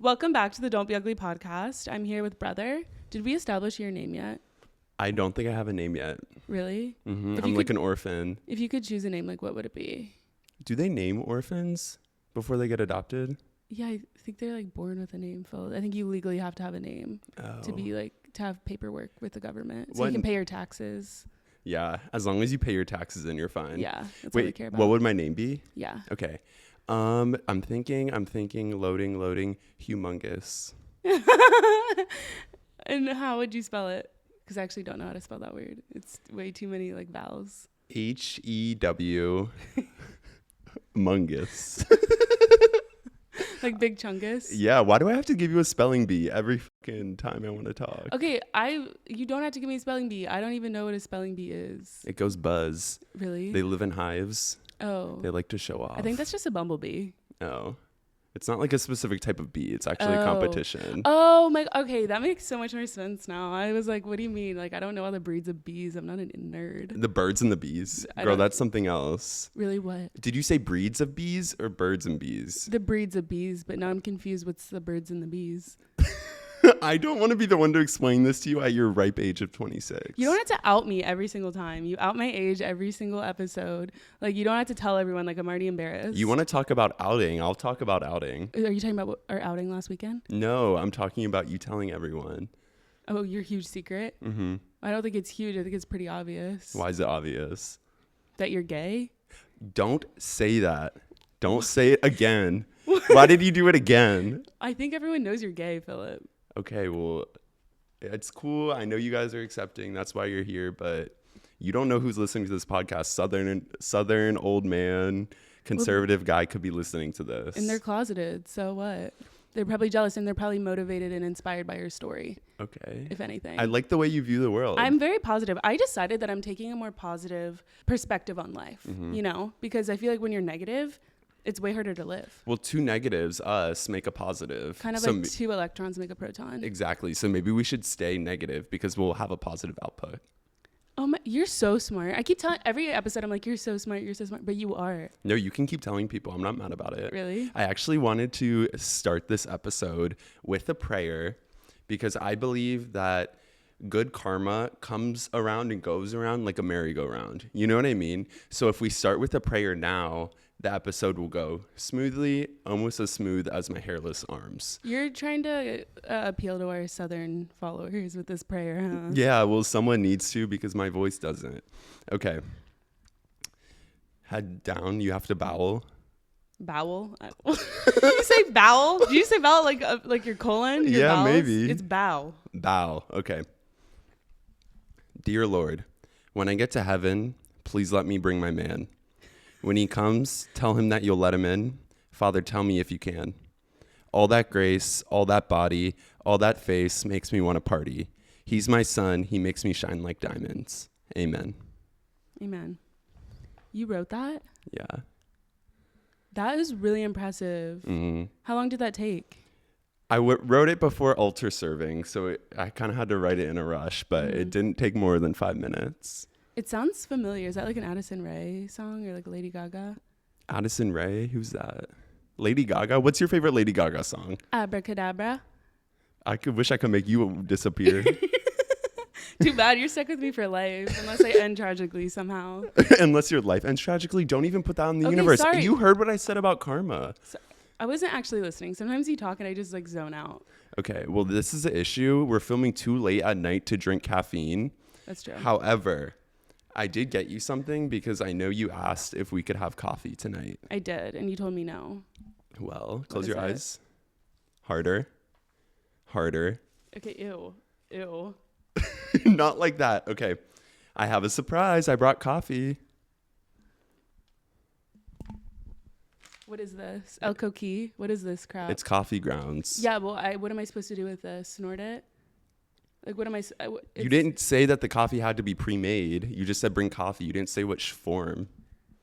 Welcome back to the Don't Be Ugly podcast. I'm here with Brother. Did we establish your name yet? I don't think I have a name yet. Really? I'm like an orphan. If you could choose a name, like what would it be? Do they name orphans before they get adopted? Yeah, I think they're like born with a name, Phil. I think you legally have to have a name to be like to have paperwork with the government, so you can pay your taxes. Yeah, as long as you pay your taxes in, you're fine. Yeah, that's all they care about. What would my name be? Yeah. Okay. I'm thinking, loading, humongous. And how would you spell it? Because I actually don't know how to spell that word. It's way too many like vowels. H-E-W mungus. Like Big Chungus? Yeah, why do I have to give you a spelling bee every fucking time I want to talk? Okay, you don't have to give me a spelling bee. I don't even know what a spelling bee is. It goes buzz. Really? They live in hives. Oh. They like to show off. I think that's just a bumblebee. Oh. It's not like a specific type of bee. It's actually a competition. Oh my, okay, that makes so much more sense now. I was like, what do you mean? Like, I don't know all the breeds of bees. I'm not a nerd. The birds and the bees. Girl, that's something else. Really, what? Did you say breeds of bees or birds and bees? The breeds of bees, but now I'm confused. What's the birds and the bees? I don't want to be the one to explain this to you at your ripe age of 26. You don't have to out me every single time. You out my age every single episode. Like, you don't have to tell everyone, like, I'm already embarrassed. You want to talk about outing? I'll talk about outing. Are you talking about our outing last weekend? No, I'm talking about you telling everyone. Oh, your huge secret? Mm-hmm. I don't think it's huge. I think it's pretty obvious. Why is it obvious? That you're gay? Don't say that. Don't say it again. Why did you do it again? I think everyone knows you're gay, Phillip. Okay, well, it's cool. I know you guys are accepting. That's why you're here. But you don't know who's listening to this podcast. Southern old man, conservative guy could be listening to this. And they're closeted. So what? They're probably jealous and they're probably motivated and inspired by your story. Okay. If anything. I like the way you view the world. I'm very positive. I decided that I'm taking a more positive perspective on life, you know, because I feel like when you're negative, it's way harder to live. Well, two negatives, us, make a positive. Kind of like two electrons make a proton. Exactly. So maybe we should stay negative because we'll have a positive output. Oh my, you're so smart. I keep telling every episode, I'm like, you're so smart, but you are. No, you can keep telling people. I'm not mad about it. Really? I actually wanted to start this episode with a prayer because I believe that good karma comes around and goes around like a merry-go-round. You know what I mean? So if we start with a prayer now, the episode will go smoothly, almost as smooth as my hairless arms. You're trying to appeal to our Southern followers with this prayer, huh? Yeah, well, someone needs to because my voice doesn't. Okay. Head down. You have to bowel. Bowel? Did you say bowel? Did you say bowel like your colon? Your yeah, bowels? maybe. It's bow. Bow. Okay. Dear Lord, when I get to heaven, please let me bring my man. When he comes, tell him that you'll let him in. Father, tell me if you can. All that grace, all that body, all that face makes me want to party. He's my son. He makes me shine like diamonds. Amen. Amen. You wrote that? Yeah. That is really impressive. Mm-hmm. How long did that take? I wrote it before altar serving, so I kind of had to write it in a rush, but it didn't take more than 5 minutes. It sounds familiar. Is that like an Addison Rae song or like Lady Gaga? Addison Rae? Who's that? Lady Gaga? What's your favorite Lady Gaga song? Abracadabra. I wish I could make you disappear. Too bad. You're stuck with me for life unless I end tragically somehow. Unless your life ends tragically, don't even put that in the Okay, universe. sorry. You heard what I said about karma. So, I wasn't actually listening. Sometimes you talk and I just like zone out. Okay, well, this is the issue. We're filming too late at night to drink caffeine. That's true. However, I did get you something because I know you asked if we could have coffee tonight. I did, and you told me no. Well, close your eyes. Harder. Harder. Okay, ew. Not like that. Okay. I have a surprise. I brought coffee. What is this? El Coqui? What is this crap? It's coffee grounds. Yeah, well, what am I supposed to do with this? Snort it? Like, what am I... You didn't say that the coffee had to be pre-made. You just said bring coffee. You didn't say which form.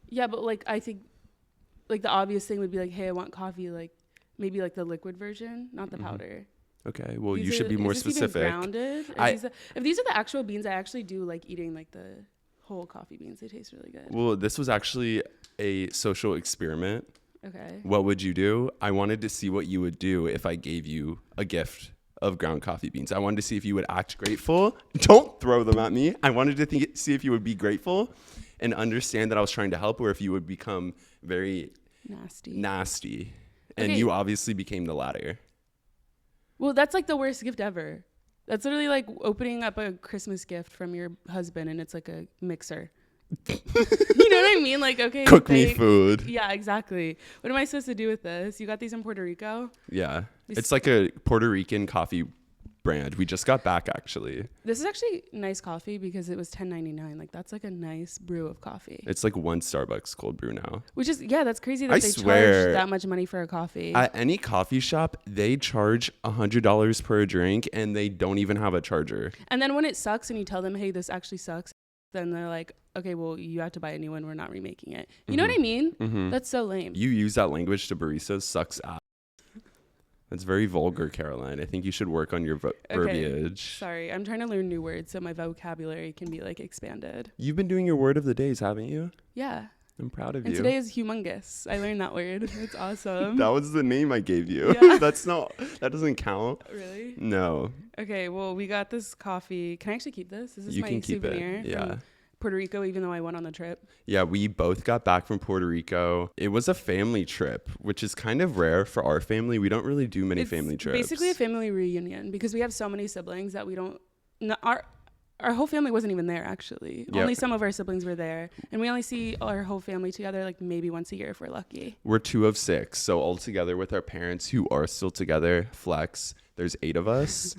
Yeah, but, like, I think, like, the obvious thing would be, like, hey, I want coffee, like, maybe, like, the liquid version, not the powder. Okay, well, you should be more specific. Even grounded? If these are the actual beans, I actually do like eating, like, the whole coffee beans. They taste really good. Well, this was actually a social experiment. Okay. What would you do? I wanted to see what you would do if I gave you a gift of ground coffee beans. I wanted to see if you would act grateful. Don't throw them at me. I wanted to see if you would be grateful and understand that I was trying to help, or if you would become very nasty. And you obviously became the latter. Well, that's like the worst gift ever. That's literally like opening up a Christmas gift from your husband and it's like a mixer. You know what I mean? Like, okay, cook me food. Yeah, exactly. What am I supposed to do with this? You got these in Puerto Rico? Yeah, it's like a Puerto Rican coffee brand. We just got back, actually. This is actually nice coffee because it was $10.99. Like, that's like a nice brew of coffee. It's like one Starbucks cold brew now. Which is, yeah, that's crazy that they charge that much money for a coffee. At any coffee shop, they charge $100 per drink and they don't even have a charger. And then when it sucks and you tell them, hey, this actually sucks, then they're like, okay, well, you have to buy a new one. We're not remaking it. You know what I mean? That's so lame. You use that language to baristas, sucks ass. That's very vulgar, Caroline. I think you should work on your verbiage. Sorry, I'm trying to learn new words so my vocabulary can be like expanded. You've been doing your word of the days, haven't you? Yeah. I'm proud of and you. Today is humongous. I learned that word. It's awesome. That was the name I gave you. Yeah. That doesn't count. Really? No. Okay, well, we got this coffee. Can I actually keep this? Is this you my can keep souvenir? It. Yeah. Puerto Rico, even though I went on the trip. Yeah, we both got back from Puerto Rico. It was a family trip, which is kind of rare for our family. We don't really do many family trips. Basically a family reunion because we have so many siblings that we don't. No, our whole family wasn't even there, actually. Yep. Only some of our siblings were there. And we only see our whole family together like maybe once a year if we're lucky. We're 2 of 6. So all together with our parents who are still together, flex. There's 8 of us.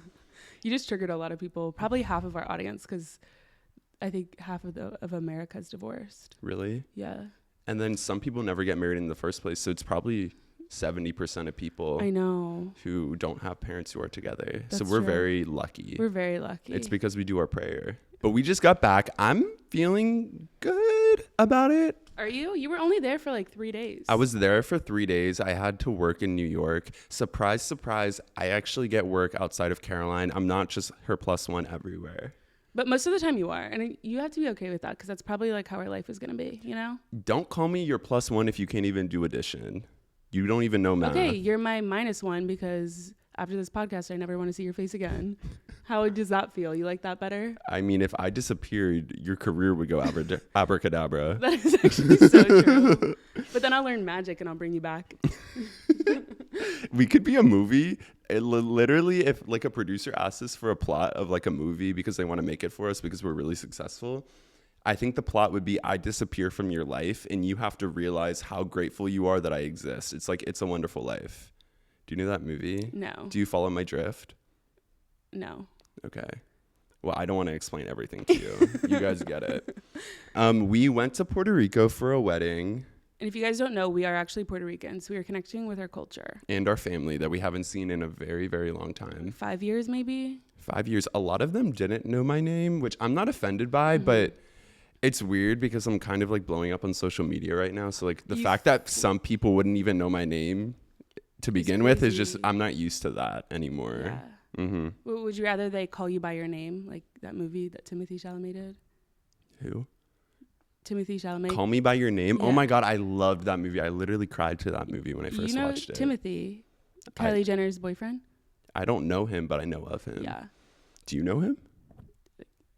You just triggered a lot of people, probably half of our audience, because I think half of America is divorced. Really? Yeah. And then some people never get married in the first place. So it's probably 70% of people I know who don't have parents who are together. That's so we're true. very lucky. We're very lucky. It's because we do our prayer. But we just got back. I'm feeling good about it. Are you? You were only there for like 3 days. I was there for 3 days. I had to work in New York. Surprise, surprise. I actually get work outside of Caroline. I'm not just her +1 everywhere. But most of the time you are. And you have to be okay with that because that's probably like how our life is going to be, you know? Don't call me your +1 if you can't even do addition. You don't even know math. Okay, you're my -1 because after this podcast, I never want to see your face again. How does that feel? You like that better? I mean, if I disappeared, your career would go abracadabra. That is actually so true. But then I'll learn magic and I'll bring you back. We could be a movie. Literally, if like a producer asks us for a plot of like a movie because they want to make it for us because we're really successful, I think the plot would be I disappear from your life and you have to realize how grateful you are that I exist. It's like It's a Wonderful Life. Do you know that movie? No. Do you follow my drift? No. Okay. Well, I don't want to explain everything to you. You guys get it. We went to Puerto Rico for a wedding. And if you guys don't know, we are actually Puerto Ricans. We are connecting with our culture. And our family that we haven't seen in a very, very long time. 5 years, maybe? 5 years. A lot of them didn't know my name, which I'm not offended by, but it's weird because I'm kind of like blowing up on social media right now. So like the fact that some people wouldn't even know my name to begin with is just, I'm not used to that anymore. Yeah. Mm-hmm. Would you rather they call you by your name, like that movie that Timothée Chalamet did? Who? Timothée Chalamet. Call Me By Your Name? Yeah. Oh my God, I loved that movie. I literally cried to that movie when I first watched it. Timothy, Kylie Jenner's boyfriend? I don't know him, but I know of him. Yeah. Do you know him?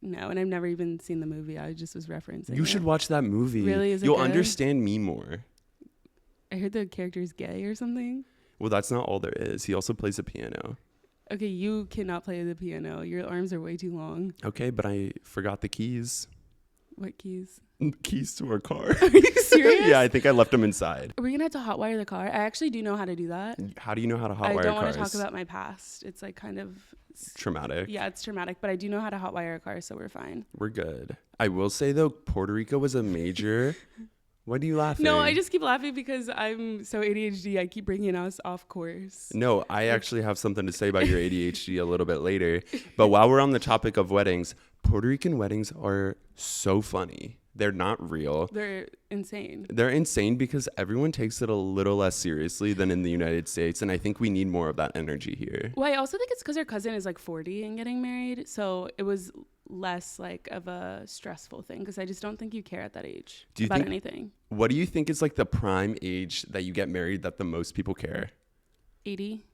No, and I've never even seen the movie. I just was referencing You should watch that movie. Really? Is it You'll good? understand me more. I heard the character's gay or something. Well, that's not all there is. He also plays the piano. Okay, you cannot play the piano. Your arms are way too long. Okay, but I forgot the keys. What keys? Keys to our car. Are you serious? Yeah, I think I left them inside. Are we going to have to hotwire the car? I actually do know how to do that. How do you know how to hotwire cars? I don't want to talk about my past. It's like kind of traumatic. Yeah, it's traumatic, but I do know how to hotwire a car, so we're fine. We're good. I will say though, Puerto Rico was a major. What are you laughing? No, I just keep laughing because I'm so ADHD. I keep bringing us off course. No, I actually have something to say about your ADHD a little bit later. But while we're on the topic of weddings, Puerto Rican weddings are so funny. They're not real. They're insane. They're insane because everyone takes it a little less seriously than in the United States. And I think we need more of that energy here. Well, I also think it's because our cousin is like 40 and getting married. So it was less like of a stressful thing, because I just don't think you care at that age Do you about think, anything. What do you think is like the prime age that you get married that the most people care? 80.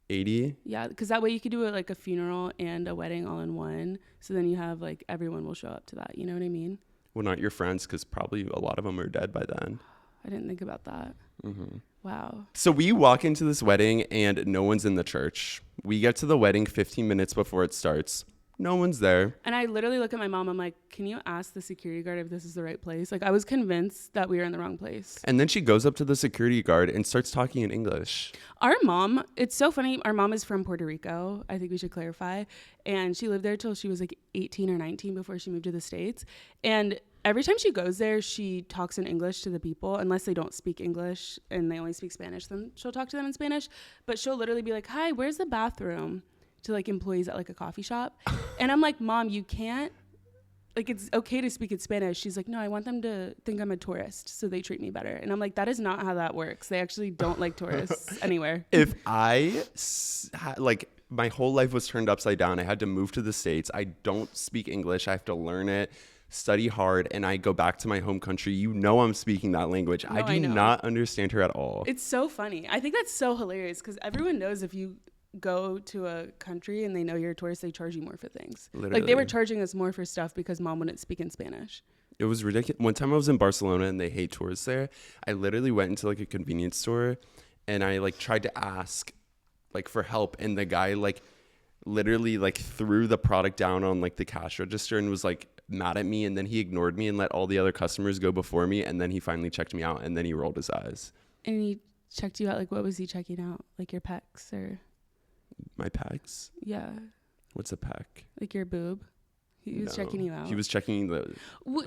80? Yeah, because that way you could do like a funeral and a wedding all in one. So then you have like everyone will show up to that. You know what I mean? Well, not your friends, because probably a lot of them are dead by then. I didn't think about that. Mm-hmm. Wow. So we walk into this wedding and no one's in the church. We get to the wedding 15 minutes before it starts. No one's there. And I literally look at my mom. I'm like, can you ask the security guard if this is the right place? Like, I was convinced that we were in the wrong place. And then she goes up to the security guard and starts talking in English. Our mom, it's so funny. Our mom is from Puerto Rico. I think we should clarify. And she lived there till she was like 18 or 19 before she moved to the States. And every time she goes there, she talks in English to the people, unless they don't speak English and they only speak Spanish. Then she'll talk to them in Spanish. But she'll literally be like, hi, where's the bathroom? To like employees at like a coffee shop. And I'm like, Mom, you can't, like, it's okay to speak in Spanish. She's like, no, I want them to think I'm a tourist so they treat me better. And I'm like, that is not how that works. They actually don't like tourists anywhere. If like my whole life was turned upside down, I had to move to the States. I don't speak English. I have to learn it, study hard, and I go back to my home country. You know I'm speaking that language. No, I do not understand her at all. It's so funny. I think that's so hilarious because everyone knows if you go to a country and they know you're a tourist, they charge you more for things. Literally. Like they were charging us more for stuff because Mom wouldn't speak in Spanish. It was ridiculous. One time I was in Barcelona and they hate tourists there. I literally went into like a convenience store and I like tried to ask like for help, and the guy like literally like threw the product down on like the cash register and was like mad at me, and then he ignored me and let all the other customers go before me, and then he finally checked me out and then he rolled his eyes. And he checked you out, like what was he checking out? Like your pecs or my pecs? Yeah. What's a pec? Like your boob? He was checking you out. He was checking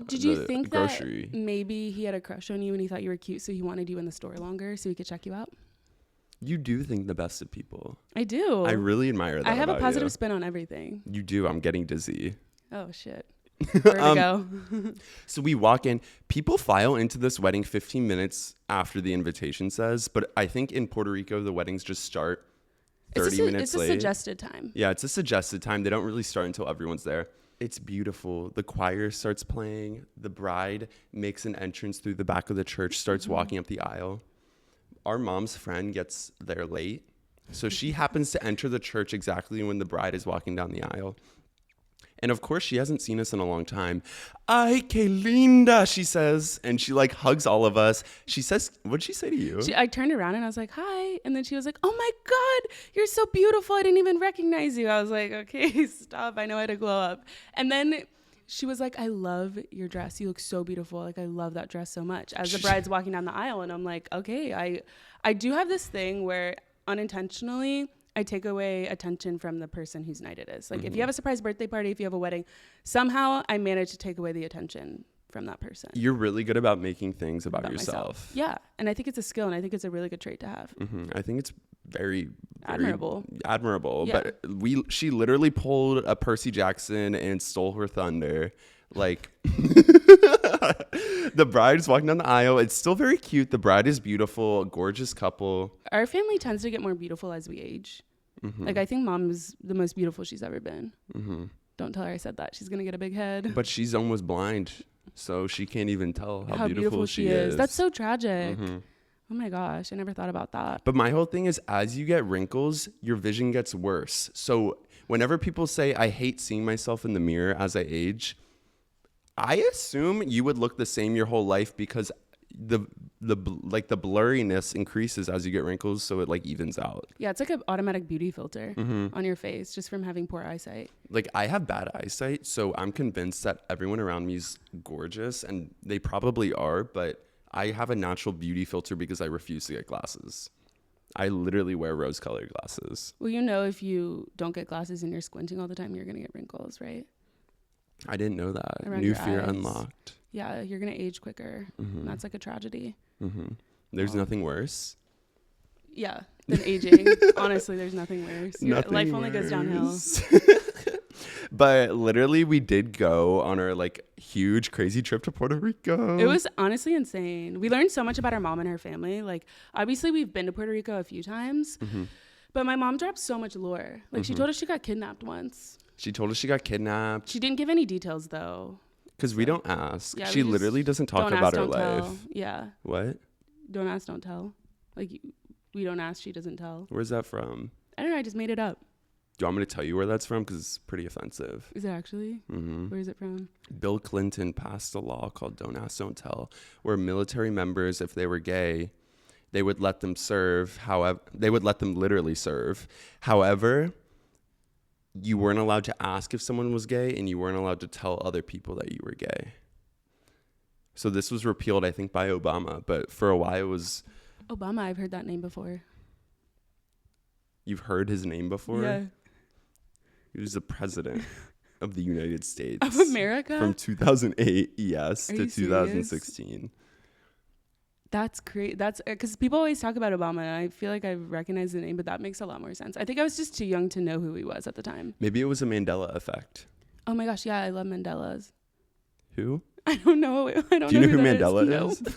Did you think grocery. That maybe he had a crush on you and he thought you were cute, so he wanted you in the store longer so he could check you out? You do think the best of people. I do. I really admire that. I have a positive you. Spin on everything. You do. I'm getting dizzy. Oh, shit. Vertigo. So we walk in. People file into this wedding 15 minutes after the invitation says, but I think in Puerto Rico, the weddings just start 30 minutes late. It's a suggested time. Yeah, it's a suggested time. They don't really start until everyone's there. It's beautiful. The choir starts playing. The bride makes an entrance through the back of the church, starts walking up the aisle. Our mom's friend gets there late. So she happens to enter the church exactly when the bride is walking down the aisle. And of course, she hasn't seen us in a long time. Ay, que linda, she says. And she like hugs all of us. She says, what'd she say to you? I turned around and I was like, hi. And then she was like, oh my God, you're so beautiful. I didn't even recognize you. I was like, okay, stop. I know how to glow up. And then she was like, I love your dress. You look so beautiful. Like, I love that dress so much. As the bride's walking down the aisle. And I'm like, okay, I do have this thing where unintentionally I take away attention from the person whose night it is. Like, if you have a surprise birthday party, if you have a wedding, somehow I manage to take away the attention from that person. You're really good about making things about yourself. Yeah. And I think it's a skill, and I think it's a really good trait to have. I think it's very admirable. Yeah. But she literally pulled a Percy Jackson and stole her thunder. Like, the bride is walking down the aisle. It's still very cute. The bride is beautiful, a gorgeous couple. Our family tends to get more beautiful as we age. Like, I think Mom is the most beautiful she's ever been. Don't tell her I said that. She's going to get a big head. But she's almost blind, so she can't even tell how beautiful she is. That's so tragic. Oh my gosh, I never thought about that. But my whole thing is, as you get wrinkles, your vision gets worse. So whenever people say, I hate seeing myself in the mirror as I age, I assume you would look the same your whole life, because the blurriness increases as you get wrinkles, so it like evens out. Yeah, it's like an automatic beauty filter on your face just from having poor eyesight. Like, I have bad eyesight, so I'm convinced that everyone around me is gorgeous, and they probably are, but I have a natural beauty filter because I refuse to get glasses. I literally wear rose-colored glasses. Well, you know, if you don't get glasses and you're squinting all the time, you're gonna get wrinkles, right? I didn't know that. Around New your fear eyes. unlocked. Yeah, you're going to age quicker. And that's like a tragedy. There's nothing worse. Yeah, than aging. Honestly, there's nothing worse. Life only goes downhill. But literally, we did go on our like huge, crazy trip to Puerto Rico. It was honestly insane. We learned so much about our mom and her family. Like, obviously, we've been to Puerto Rico a few times. But my mom dropped so much lore. Like, she told us she got kidnapped once. She told us she got kidnapped. She didn't give any details, though. Because we don't ask. Yeah, she literally doesn't talk about her life. Tell. Yeah. What? Don't ask, don't tell. Like, we don't ask, she doesn't tell. Where's that from? I don't know. I just made it up. Do you want me to tell you where that's from? Because it's pretty offensive. Is it actually? Mm-hmm. Where is it from? Bill Clinton passed a law called Don't Ask, Don't Tell, where military members, if they were gay, they would let them serve. However, they would let them literally serve. However, you weren't allowed to ask if someone was gay, and you weren't allowed to tell other people that you were gay. So this was repealed, I think, by Obama. But for a while, it was... Obama, I've heard that name before. You've heard his name before? Yeah. He was the president of the United States. Of America? From 2008, yes, Are to you 2016. Serious? That's great. That's because people always talk about Obama, and I feel like I recognize the name, but that makes a lot more sense. I think I was just too young to know who he was at the time. Maybe it was a Mandela effect. Oh my gosh, yeah, I love Mandelas. Who? I don't know. I don't Do you know who that Mandela is? is? No.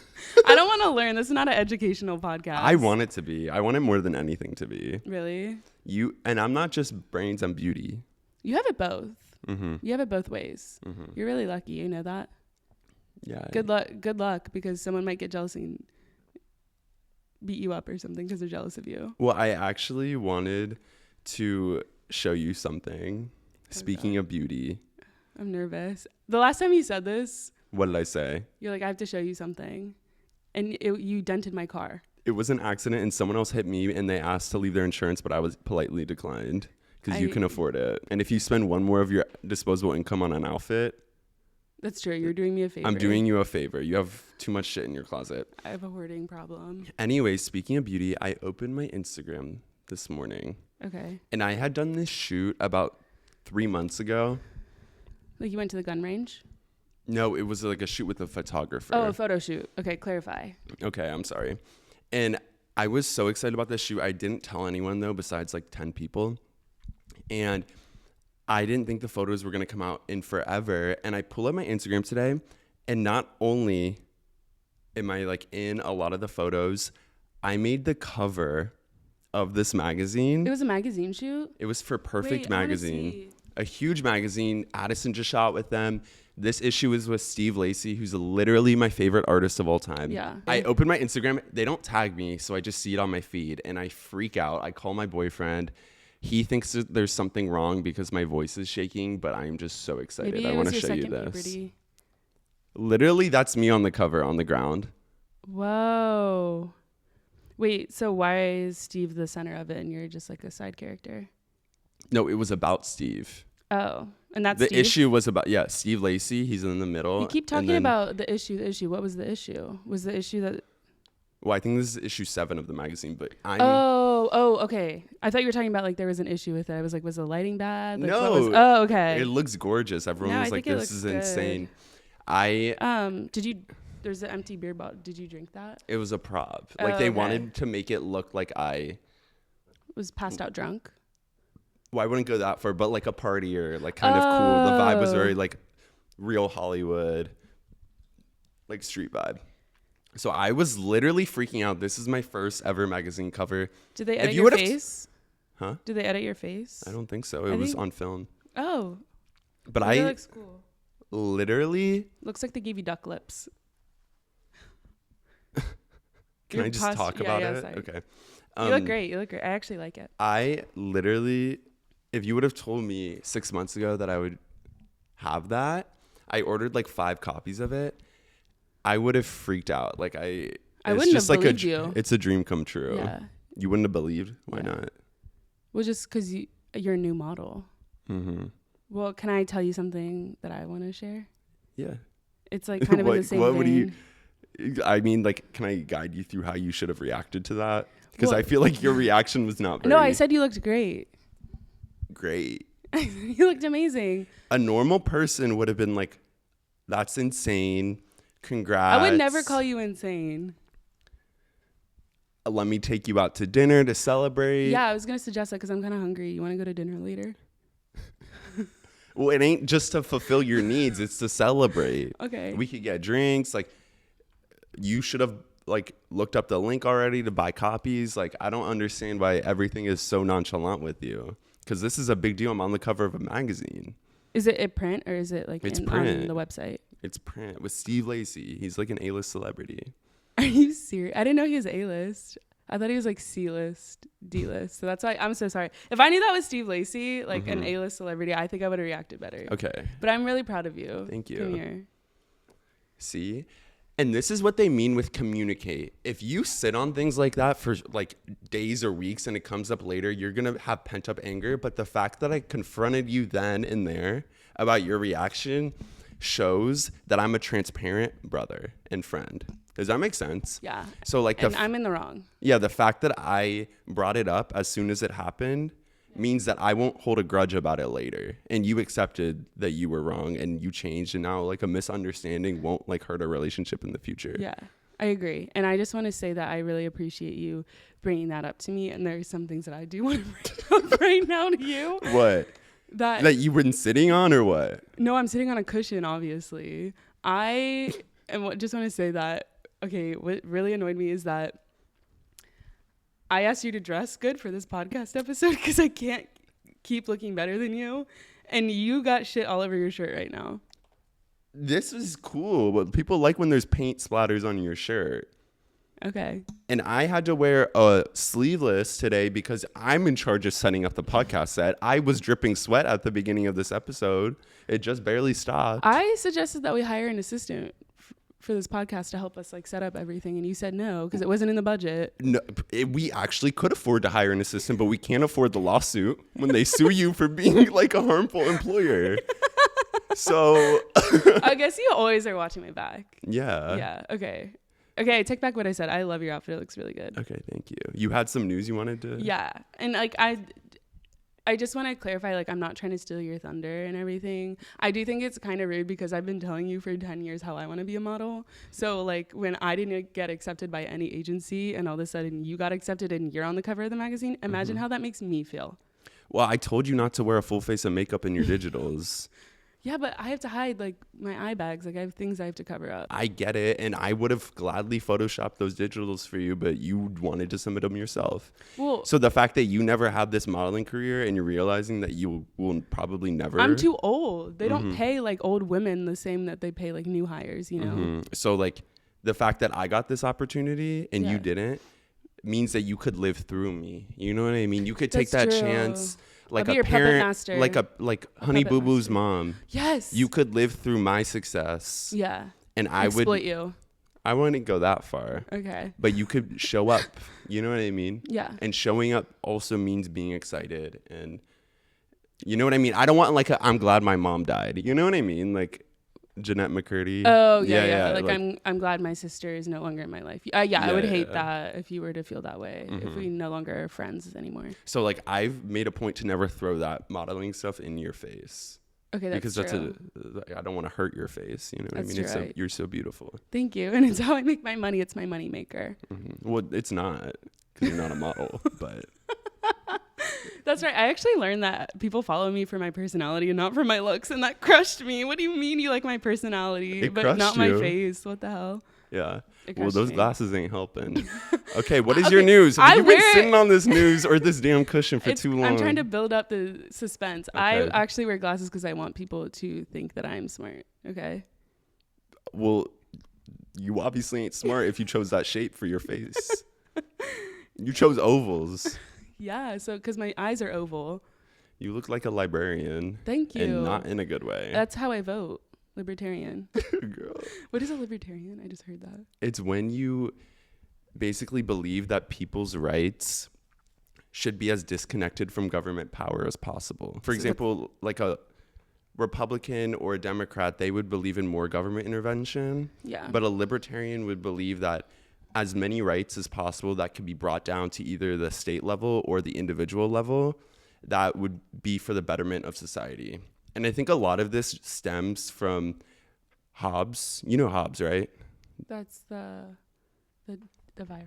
I don't want to learn. This is not an educational podcast. I want it to be. I want it more than anything to be. Really? And I'm not just brains, I'm beauty. You have it both. Mm-hmm. You have it both ways. Mm-hmm. You're really lucky. You know that? Yeah. Good luck, because someone might get jealous and beat you up or something because they're jealous of you. Well, I actually wanted to show you something. Speaking of beauty. I'm nervous. The last time you said this, What did I say? you're like, I have to show you something. And you dented my car. It was an accident and someone else hit me and they asked to leave their insurance, but I was politely declined because you can afford it. And if you spend one more of your disposable income on an outfit. That's true. You're doing me a favor. I'm doing you a favor. You have too much shit in your closet. I have a hoarding problem. Anyway, speaking of beauty, I opened my Instagram this morning. Okay. And I had done this shoot about 3 months ago. Like you went to the gun range? No, it was like a shoot with a photographer. Oh, a photo shoot. Okay, clarify. Okay, I'm sorry. And I was so excited about this shoot. I didn't tell anyone, though, besides like 10 people. And I didn't think the photos were going to come out in forever. And I pull up my Instagram today, and not only am I like in a lot of the photos, I made the cover of this magazine. It was a magazine shoot? It was for Perfect Wait, Magazine. A huge magazine. Addison just shot with them. This issue is with Steve Lacy, who's literally my favorite artist of all time. Yeah. I open my Instagram. They don't tag me, so I just see it on my feed, and I freak out. I call my boyfriend. He thinks that there's something wrong because my voice is shaking, but I'm just so excited. Maybe I want to show you this. Puberty. Literally, that's me on the cover on the ground. Whoa. Wait, so why is Steve the center of it and you're just like a side character? No, it was about Steve. Oh, and that's the Steve? issue was about, Steve Lacy. He's in the middle. You keep talking about the issue. What was the issue? Was the issue that... Well, I think this is issue 7 of the magazine, but okay. I thought you were talking about like there was an issue with it. I was like, was the lighting bad? Like, No. Okay. It looks gorgeous. Everyone was like, this is insane. There's an empty beer bottle. Did you drink that? It was a prop. Like they wanted to make it look like I was passed out drunk. Well, I wouldn't go that far, but like a party or like kind of cool. The vibe was very like real Hollywood, like street vibe. So I was literally freaking out. This is my first ever magazine cover. Did they edit your face? Huh? Did they edit your face? I don't think so. It was on film. Oh. But that looks cool. Literally. Looks like they gave you duck lips. Can I just talk about it? Sorry. Okay. You look great. I actually like it. I literally, if you would have told me 6 months ago that I would have that, I ordered like 5 copies of it. I would have freaked out. Like I wouldn't just have believed you. It's a dream come true. Yeah. You wouldn't have believed. Why not? Well, just because you're a new model. Mm-hmm. Well, can I tell you something that I want to share? Yeah. It's like kind of in the same vein. I mean, like, can I guide you through how you should have reacted to that? Because I feel like your reaction was not very... No, I said you looked great. Great. You looked amazing. A normal person would have been like, that's insane. Congrats. I would never call you insane. Let me take you out to dinner to celebrate. Yeah, I was going to suggest that because I'm kind of hungry. You want to go to dinner later? Well, it ain't just to fulfill your needs. It's to celebrate. Okay. We could get drinks. Like, you should have like looked up the link already to buy copies. Like, I don't understand why everything is so nonchalant with you, because this is a big deal. I'm on the cover of a magazine. Is it a print or is it like It's on print. the website? It's print with Steve Lacy. He's like an A-list celebrity. Are you serious? I didn't know he was A-list. I thought he was like C-list, D-list. So that's why I'm so sorry. If I knew that was Steve Lacy, like an A-list celebrity, I think I would have reacted better. Okay. But I'm really proud of you. Thank you. Come here. See? And this is what they mean with communicate. If you sit on things like that for like days or weeks and it comes up later, you're going to have pent up anger. But the fact that I confronted you then and there about your reaction shows that I'm a transparent brother and friend. Does that make sense? Yeah. So like I'm in the wrong. Yeah, the fact that I brought it up as soon as it happened means that I won't hold a grudge about it later. And you accepted that you were wrong and you changed, and now like a misunderstanding won't like hurt a relationship in the future. Yeah, I agree. And I just want to say that I really appreciate you bringing that up to me. And there's some things that I do want to bring up right now to you. What? That you were sitting on or what? No, I'm sitting on a cushion, obviously. Just want to say that, okay, what really annoyed me is that I asked you to dress good for this podcast episode because I can't keep looking better than you. And you got shit all over your shirt right now. This is cool, but people like when there's paint splatters on your shirt. Okay. And I had to wear a sleeveless today because I'm in charge of setting up the podcast set. I was dripping sweat at the beginning of this episode. It just barely stopped. I suggested that we hire an assistant for this podcast to help us like set up everything, and you said no because it wasn't in the budget. No, we actually could afford to hire an assistant, but we can't afford the lawsuit when they sue you for being like a harmful employer. So I guess you always are watching my back. Yeah. Okay, I take back what I said. I love your outfit. It looks really good. Okay, thank you. You had some news you wanted to... Yeah. And like I just want to clarify, like, I'm not trying to steal your thunder and everything. I do think it's kind of rude because I've been telling you for 10 years how I want to be a model. So like when I didn't get accepted by any agency and all of a sudden you got accepted and you're on the cover of the magazine, imagine how that makes me feel. Well, I told you not to wear a full face of makeup in your digitals. Yeah, but I have to hide like my eye bags. Like I have things I have to cover up. I get it. And I would have gladly photoshopped those digitals for you, but you wanted to submit them yourself. Well, so the fact that you never had this modeling career and you're realizing that you will probably never... I'm too old. They don't pay like old women the same that they pay like new hires, you know? So like the fact that I got this opportunity and you didn't means that you could live through me. You know what I mean? You could take that chance. Like a parent, like Honey Boo Boo's mom. Yes. You could live through my success. Yeah. And I would exploit you. I wouldn't go that far. Okay. But you could show up. You know what I mean? Yeah. And showing up also means being excited. And you know what I mean? I don't want like I'm glad my mom died. You know what I mean? Like Jeanette McCurdy. Oh yeah. Like I'm glad my sister is no longer in my life. I would hate that if you were to feel that way. If we no longer are friends anymore. So like I've made a point to never throw that modeling stuff in your face. Okay, that's true. I don't want to hurt your face. You know what I mean? Right. You're so beautiful. Thank you. And it's how I make my money. It's my money maker. Well, it's not because you're not a model, but. That's right. I actually learned that people follow me for my personality and not for my looks, and that crushed me. What do you mean you like my personality but not my face? What the hell? Yeah. Well, those glasses ain't helping. Okay, what is Okay, your news? Have you been sitting it. on this news or this damn cushion for too long? I'm trying to build up the suspense. Okay. I actually wear glasses because I want people to think that I'm smart. Okay. Well, you obviously ain't smart if you chose that shape for your face. You chose ovals. Yeah, so because my eyes are oval. You look like a librarian. Thank you. And not in a good way. That's how I vote. Libertarian. Girl. What is a libertarian? I just heard that. It's when you basically believe that people's rights should be as disconnected from government power as possible. For example, like a Republican or a Democrat, they would believe in more government intervention. Yeah. But a libertarian would believe that as many rights as possible that could be brought down to either the state level or the individual level, that would be for the betterment of society. And I think a lot of this stems from Hobbes. You know Hobbes, right? That's the virus.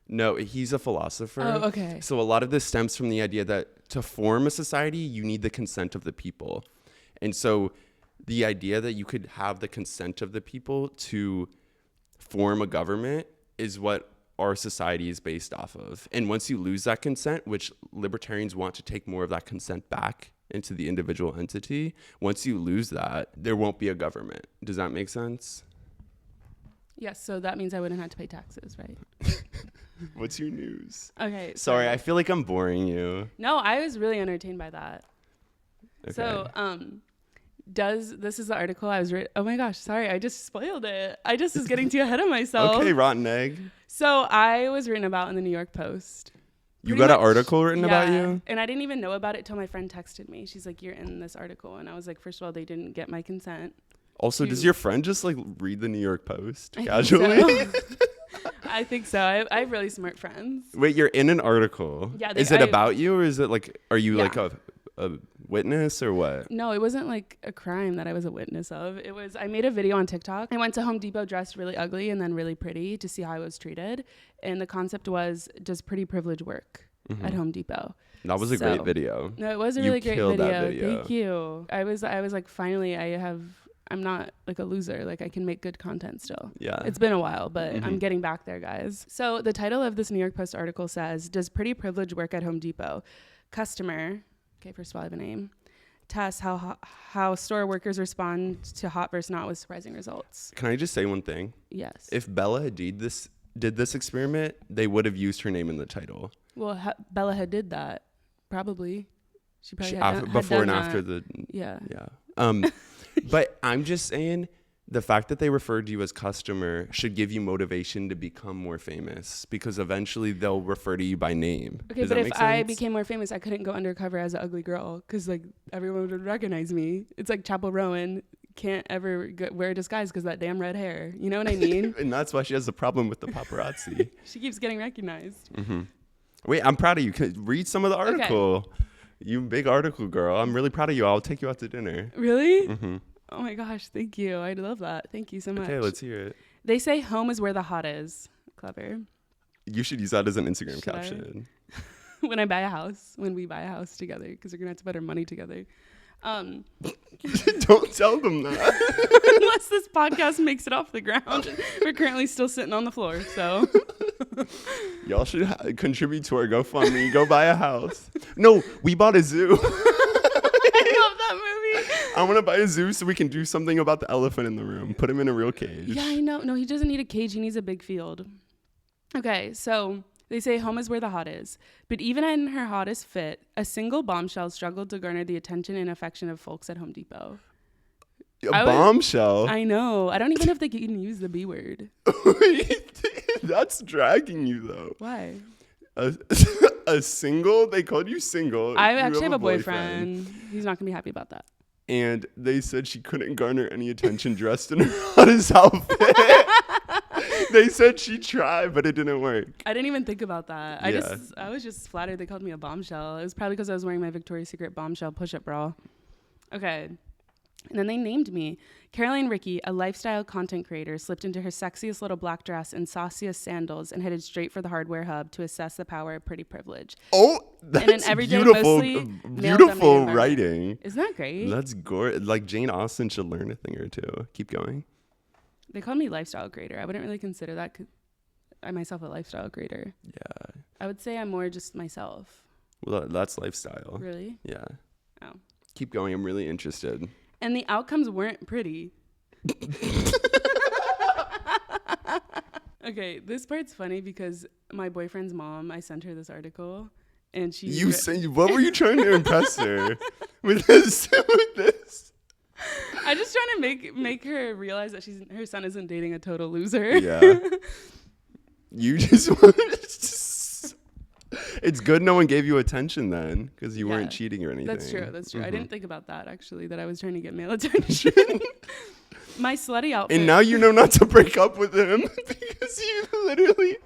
No, he's a philosopher. Oh, okay. So a lot of this stems from the idea that to form a society, you need the consent of the people. And so the idea that you could have the consent of the people to form a government is what our society is based off of. And once you lose that consent, which libertarians want to take more of that consent back into the individual entity, once you lose that, there won't be a government. Does that make sense? Yes, so that means I wouldn't have to pay taxes, right? What's your news? Okay. Sorry, I feel like I'm boring you. No, I was really entertained by that. Okay. So, this is the article I was oh my gosh, sorry, I just spoiled it. I just was getting too ahead of myself. Okay, rotten egg. So I was written about in the New York Post. You got an article written about you? And I didn't even know about it till my friend texted me. She's like, you're in this article. And I was like, first of all, they didn't get my consent. Also, does your friend just like read the New York Post casually? I think so. I have really smart friends. Wait, you're in an article. Yeah. Is it about you, or is it like, are you like a witness or what? No, it wasn't like a crime that I was a witness of. It was, I made a video on TikTok. I went to Home Depot dressed really ugly and then really pretty to see how I was treated. And the concept was, does pretty privilege work at Home Depot? That was a great video. No, it was a really great video. That video. Thank you. I was like, finally, I'm not like a loser. Like I can make good content still. Yeah. It's been a while, but I'm getting back there, guys. So the title of this New York Post article says, does pretty privilege work at Home Depot? Customer. Okay, first of all, I have a name. Test how store workers respond to hot versus not with surprising results. Can I just say one thing? Yes. If Bella Hadid did this experiment, they would have used her name in the title. Well, Bella had did that. Probably. She probably had before and that. After the... Yeah. Yeah. But I'm just saying, the fact that they referred to you as customer should give you motivation to become more famous, because eventually they'll refer to you by name. Okay, but if I became more famous, I couldn't go undercover as an ugly girl because like everyone would recognize me. It's like Chapel Rowan can't ever wear a disguise because that damn red hair. You know what I mean? And that's why she has a problem with the paparazzi. She keeps getting recognized. Mm-hmm. Wait, I'm proud of you. Read some of the article. Okay. You big article girl. I'm really proud of you. I'll take you out to dinner. Really? Mm-hmm. Oh my gosh, thank you. I love that. Thank you so much. Okay, let's hear it. They say home is where the hot is. Clever. You should use that as an Instagram caption. When we buy a house together, because we're going to have to put our money together. Don't tell them that. Unless this podcast makes it off the ground. We're currently still sitting on the floor, so. Y'all should contribute to our GoFundMe. Go buy a house. No, we bought a zoo. I want to buy a zoo so we can do something about the elephant in the room. Put him in a real cage. Yeah, I know. No, he doesn't need a cage. He needs a big field. Okay, so they say home is where the hot is. But even in her hottest fit, a single bombshell struggled to garner the attention and affection of folks at Home Depot. Bombshell? I know. I don't even know if they can use the B word. That's dragging you, though. Why? A single? They called you single. I actually have a boyfriend. He's not going to be happy about that. And they said she couldn't garner any attention dressed in her hottest outfit. They said she tried, but it didn't work. I didn't even think about that. I was just flattered they called me a bombshell. It was probably because I was wearing my Victoria's Secret bombshell push-up bra. Okay. And then they named me. Caroline Rickey, a lifestyle content creator, slipped into her sexiest little black dress and sauciest sandals and headed straight for the hardware hub to assess the power of pretty privilege. Oh, that's beautiful writing. Isn't that great? That's gorgeous. Like Jane Austen should learn a thing or two. Keep going. They call me lifestyle creator. I wouldn't really consider that myself a lifestyle creator. Yeah. I would say I'm more just myself. Well, that's lifestyle. Really? Yeah. Oh. Keep going. I'm really interested. And the outcomes weren't pretty. Okay, this part's funny because my boyfriend's mom, I sent her this artiher and she... What were you trying to impress her with this? I'm just trying to make her realize that her son isn't dating a total loser. Yeah. You just want to... It's good no one gave you attention then, because you weren't cheating or anything. That's true. Mm-hmm. I didn't think about that, actually, that I was trying to get male attention. My slutty outfit. And now you know not to break up with him because you literally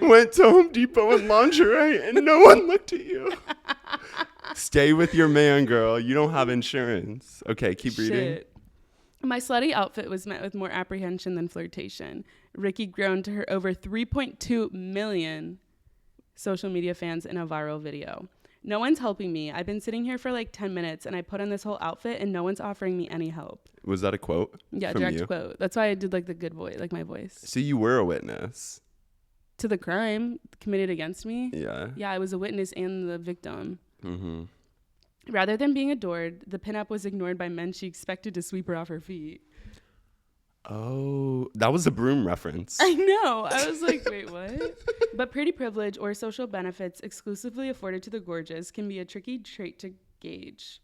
went to Home Depot in lingerie and no one looked at you. Stay with your man, girl. You don't have insurance. Okay, keep reading. My slutty outfit was met with more apprehension than flirtation. Ricky groaned to her over 3.2 million social media fans in a viral video. No one's helping me. I've been sitting here for like 10 minutes and I put on this whole outfit and no one's offering me any help. Was that a quote? Yeah, from direct you? quote. That's why I did like the good voice, like my voice. So you were a witness. To the crime committed against me? Yeah. Yeah, I was a witness and the victim. Mm-hmm. Rather than being adored, the pinup was ignored by men she expected to sweep her off her feet. Oh, that was a Broom reference. I know. I was like, wait, what? But pretty privilege or social benefits exclusively afforded to the gorgeous can be a tricky trait to gauge.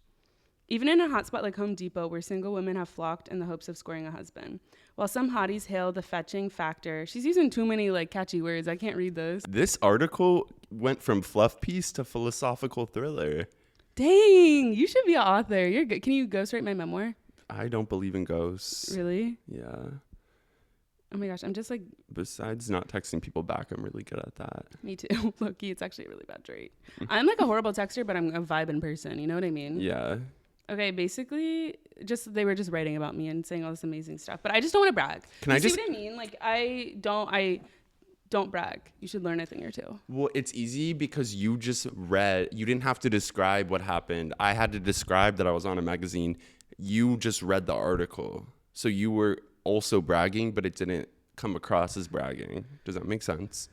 Even in a hotspot like Home Depot, where single women have flocked in the hopes of scoring a husband. While some hotties hail the fetching factor, she's using too many like catchy words. I can't read this. This article went from fluff piece to philosophical thriller. Dang, you should be an author. You're good. Can you ghostwrite my memoir? I don't believe in ghosts. Really? Yeah. Oh my gosh, I'm just like... Besides not texting people back, I'm really good at that. Me too. Low-key, it's actually a really bad trait. I'm like a horrible texter, but I'm a vibing person. You know what I mean? Yeah. Okay, basically, they were just writing about me and saying all this amazing stuff. But I just don't want to brag. See what I mean? Like, I don't brag. You should learn a thing or two. Well, it's easy because you just read. You didn't have to describe what happened. I had to describe that I was on a magazine. You just read the article. So you were also bragging, but it didn't come across as bragging. Does that make sense?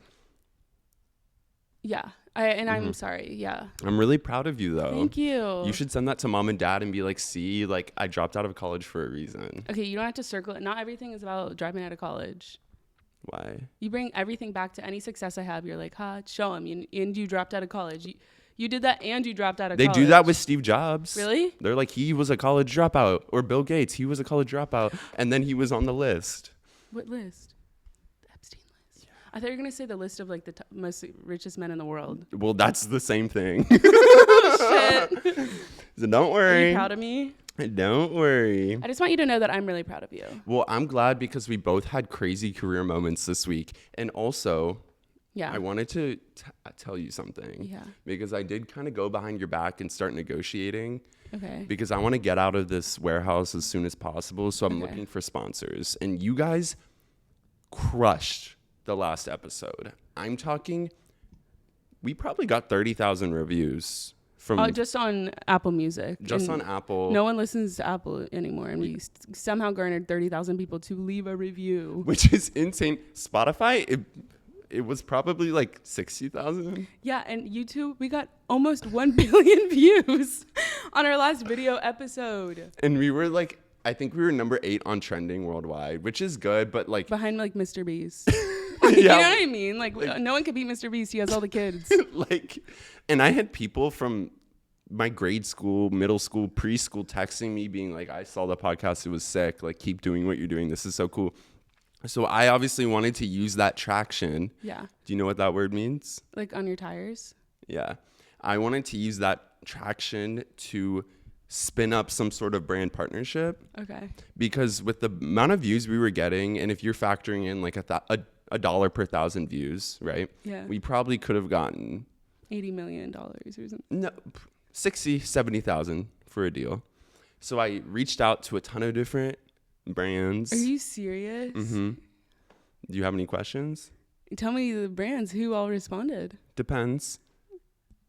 Yeah. I'm sorry. Yeah. I'm really proud of you, though. Thank you. You should send that to mom and dad and be like, see, like, I dropped out of college for a reason. Okay, you don't have to circle it. Not everything is about dropping out of college. Why? You bring everything back to any success I have. You're like, show them. And you dropped out of college. You did that and you dropped out of college. They do that with Steve Jobs. Really? They're like, he was a college dropout. Or Bill Gates, he was a college dropout. And then he was on the list. What list? The Epstein list. Yeah. I thought you were going to say the list of like the most richest men in the world. Well, that's the same thing. Shit. So don't worry. Are you proud of me? Don't worry. I just want you to know that I'm really proud of you. Well, I'm glad because we both had crazy career moments this week. And also... Yeah. I wanted to tell you something. Yeah. Because I did kind of go behind your back and start negotiating. Okay. Because I want to get out of this warehouse as soon as possible. So I'm looking for sponsors. And you guys crushed the last episode. I'm talking, we probably got 30,000 reviews. Just on Apple Music. Just on Apple. No one listens to Apple anymore. And we somehow garnered 30,000 people to leave a review. Which is insane. Spotify, it was probably like 60,000. Yeah, and YouTube, we got almost 1 billion views on our last video episode. And we were like, I think we were number 8 on trending worldwide, which is good, but like... Behind like Mr. Beast. Yeah. You know what I mean? Like no one could beat Mr. Beast. He has all the kids. And I had people from my grade school, middle school, preschool texting me being like, I saw the podcast, it was sick. Like, keep doing what you're doing. This is so cool. So I obviously wanted to use that traction. Yeah. Do you know what that word means? Like on your tires? Yeah. I wanted to use that traction to spin up some sort of brand partnership. Okay. Because with the amount of views we were getting, and if you're factoring in like a dollar per 1,000 views, right? Yeah. We probably could have gotten $80 million or something. No, 60, 70,000 for a deal. So I reached out to a ton of different brands. Are you serious? Mm-hmm. Do you have any questions? Tell me the brands. Who all responded? Depends.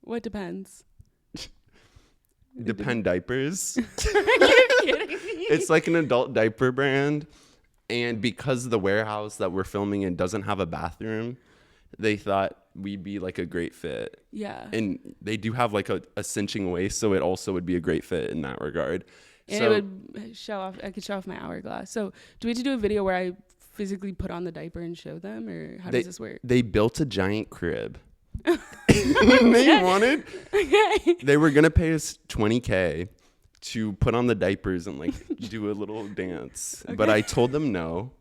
What depends? Depend diapers. Are you kidding me? It's like an adult diaper brand. And because the warehouse that we're filming in doesn't have a bathroom, they thought we'd be like a great fit. Yeah. And they do have like a cinching waist, so it also would be a great fit in that regard. And it would show off, I could show off my hourglass. So do we have to do a video where I physically put on the diaper and show them, or how does this work? They built a giant crib. They were going to pay us $20,000 to put on the diapers and like do a little dance. Okay. But I told them no,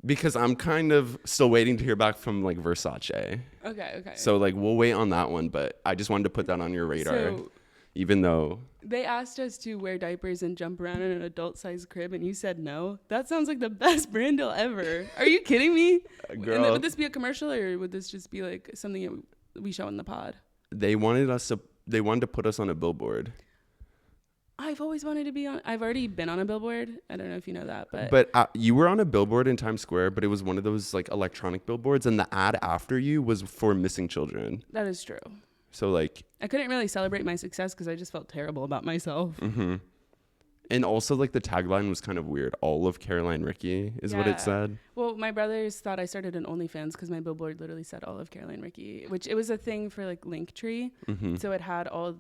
because I'm kind of still waiting to hear back from like Versace. Okay. So like we'll wait on that one, but I just wanted to put that on your radar. So, even though they asked us to wear diapers and jump around in an adult-sized crib, and you said no. That sounds like the best brand deal ever. Are you kidding me? Girl, would this be a commercial, or would this just be like something that we show in the pod? They wanted to put us on a billboard. I've always wanted to be on. I've already been on a billboard. I don't know if you know that, but you were on a billboard in Times Square, but it was one of those like electronic billboards, and the ad after you was for missing children. That is true. So like, I couldn't really celebrate my success because I just felt terrible about myself. mm-hmm. And also like the tagline was kind of weird. All of Caroline Ricky is what it said. Well, my brothers thought I started an OnlyFans because my billboard literally said all of Caroline Ricky, which it was a thing for like Linktree. Mm-hmm. So it had all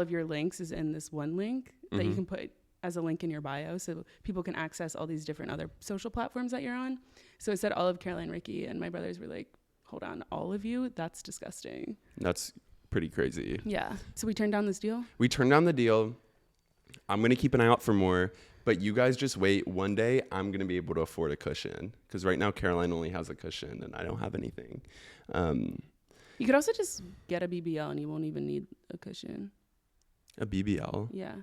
of your links is in this one link that you can put as a link in your bio. So people can access all these different other social platforms that you're on. So it said all of Caroline Ricky. And my brothers were like, hold on, all of you? That's disgusting. That's pretty crazy. Yeah. So we turned down this deal? We turned down the deal. I'm going to keep an eye out for more, but you guys just wait. One day I'm going to be able to afford a cushion because right now Caroline only has a cushion and I don't have anything. You could also just get a BBL and you won't even need a cushion. A BBL? Yeah.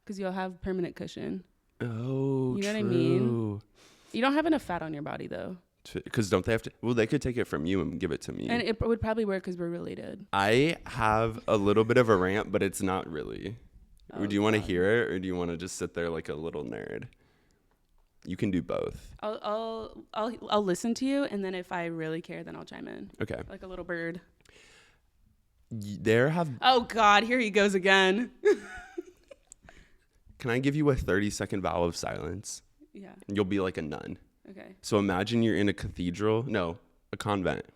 Because you'll have permanent cushion. Oh, you know true. what I mean? You don't have enough fat on your body though. Because don't they have to? Well, they could take it from you and give it to me. And it would probably work because we're related. I have a little bit of a rant, but it's not really. Oh, do you want to hear it or do you want to just sit there like a little nerd? You can do both. I'll listen to you, and then if I really care, then I'll chime in. Okay. Like a little bird. Oh God, here he goes again. Can I give you a 30-second vow of silence? Yeah. You'll be like a nun. Okay. So imagine you're in a convent.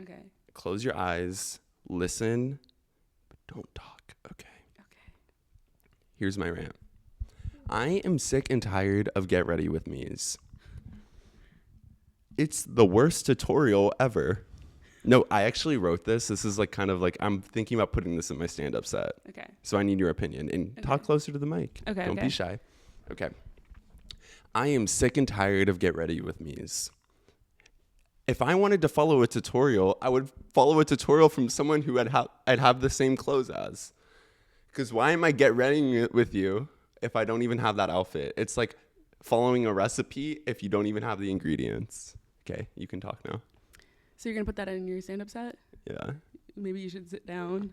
Okay. Close your eyes, listen, but don't talk. Okay. Here's my rant. I am sick and tired of Get Ready With Me's. It's the worst tutorial ever. No, I actually wrote this. This is like kind of like I'm thinking about putting this in my stand-up set. Okay. So I need your opinion. And talk closer to the mic. Okay. Don't be shy. Okay. I am sick and tired of Get Ready With Me's. If I wanted to follow a tutorial, I would follow a tutorial from someone who I'd have the same clothes as. Because why am I Get Ready With You if I don't even have that outfit? It's like following a recipe if you don't even have the ingredients. Okay, you can talk now. So you're going to put that in your stand-up set? Yeah. Maybe you should sit down.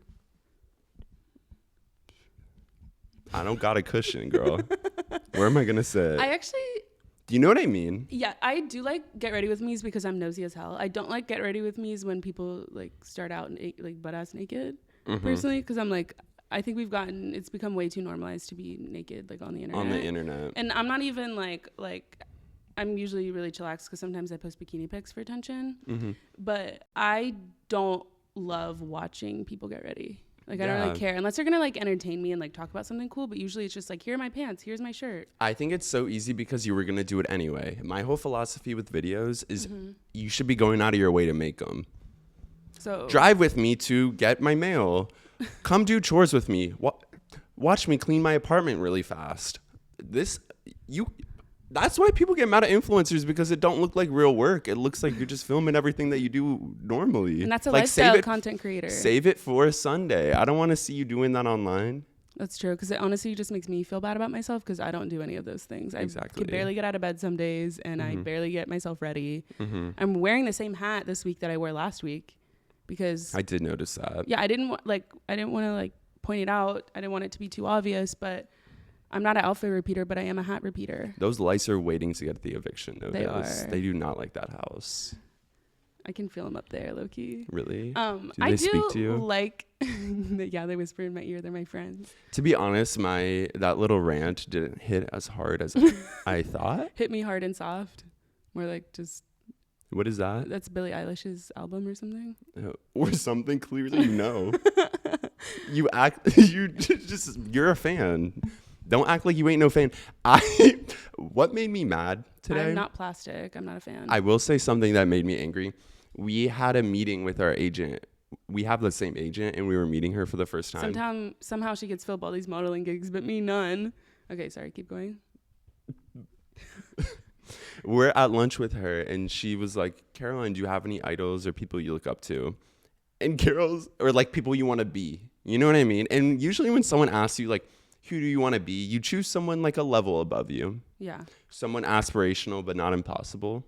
I don't got a cushion, girl. Where am I going to sit? Do you know what I mean? Yeah, I do like Get Ready With Me's because I'm nosy as hell. I don't like Get Ready With Me's when people like start out like butt-ass naked, personally, because I'm like, I think it's become way too normalized to be naked, like on the internet. And I'm not even like I'm usually really chillaxed because sometimes I post bikini pics for attention, but I don't love watching people get ready. Like, I don't really care unless they're going to like entertain me and like talk about something cool. But usually it's just like, here are my pants. Here's my shirt. I think it's so easy because you were going to do it anyway. My whole philosophy with videos is you should be going out of your way to make them. So drive with me to get my mail. Come do chores with me. Watch me clean my apartment really fast. That's why people get mad at influencers, because it don't look like real work. It looks like you're just filming everything that you do normally. And that's a lifestyle content creator. Save it for a Sunday. I don't want to see you doing that online. That's true, because it honestly just makes me feel bad about myself because I don't do any of those things. I can barely get out of bed some days, and I barely get myself ready. I'm wearing the same hat this week that I wore last week because I did notice that. Yeah, I didn't want to point it out. I didn't want it to be too obvious, but I'm not an outfit repeater, but I am a hat repeater. Those lice are waiting to get the eviction notice. They are. They do not like that house. I can feel them up there, low key. Really? Do they speak to you? Like, yeah, they whisper in my ear. They're my friends. To be honest, that little rant didn't hit as hard as I thought. Hit me hard and soft. More like just. What is that? That's Billie Eilish's album or something. Or something, clearly you know. You're a fan. Don't act like you ain't no fan. What made me mad today? I'm not plastic. I'm not a fan. I will say something that made me angry. We had a meeting with our agent. We have the same agent, and we were meeting her for the first time. Somehow she gets Phillip all these modeling gigs, but me none. Okay, sorry. Keep going. We're at lunch with her, and she was like, Caroline, do you have any idols or people you look up to? And Carol's, or like people you want to be. You know what I mean? And usually when someone asks you, like, who do you want to be? You choose someone like a level above you. Yeah. Someone aspirational, but not impossible.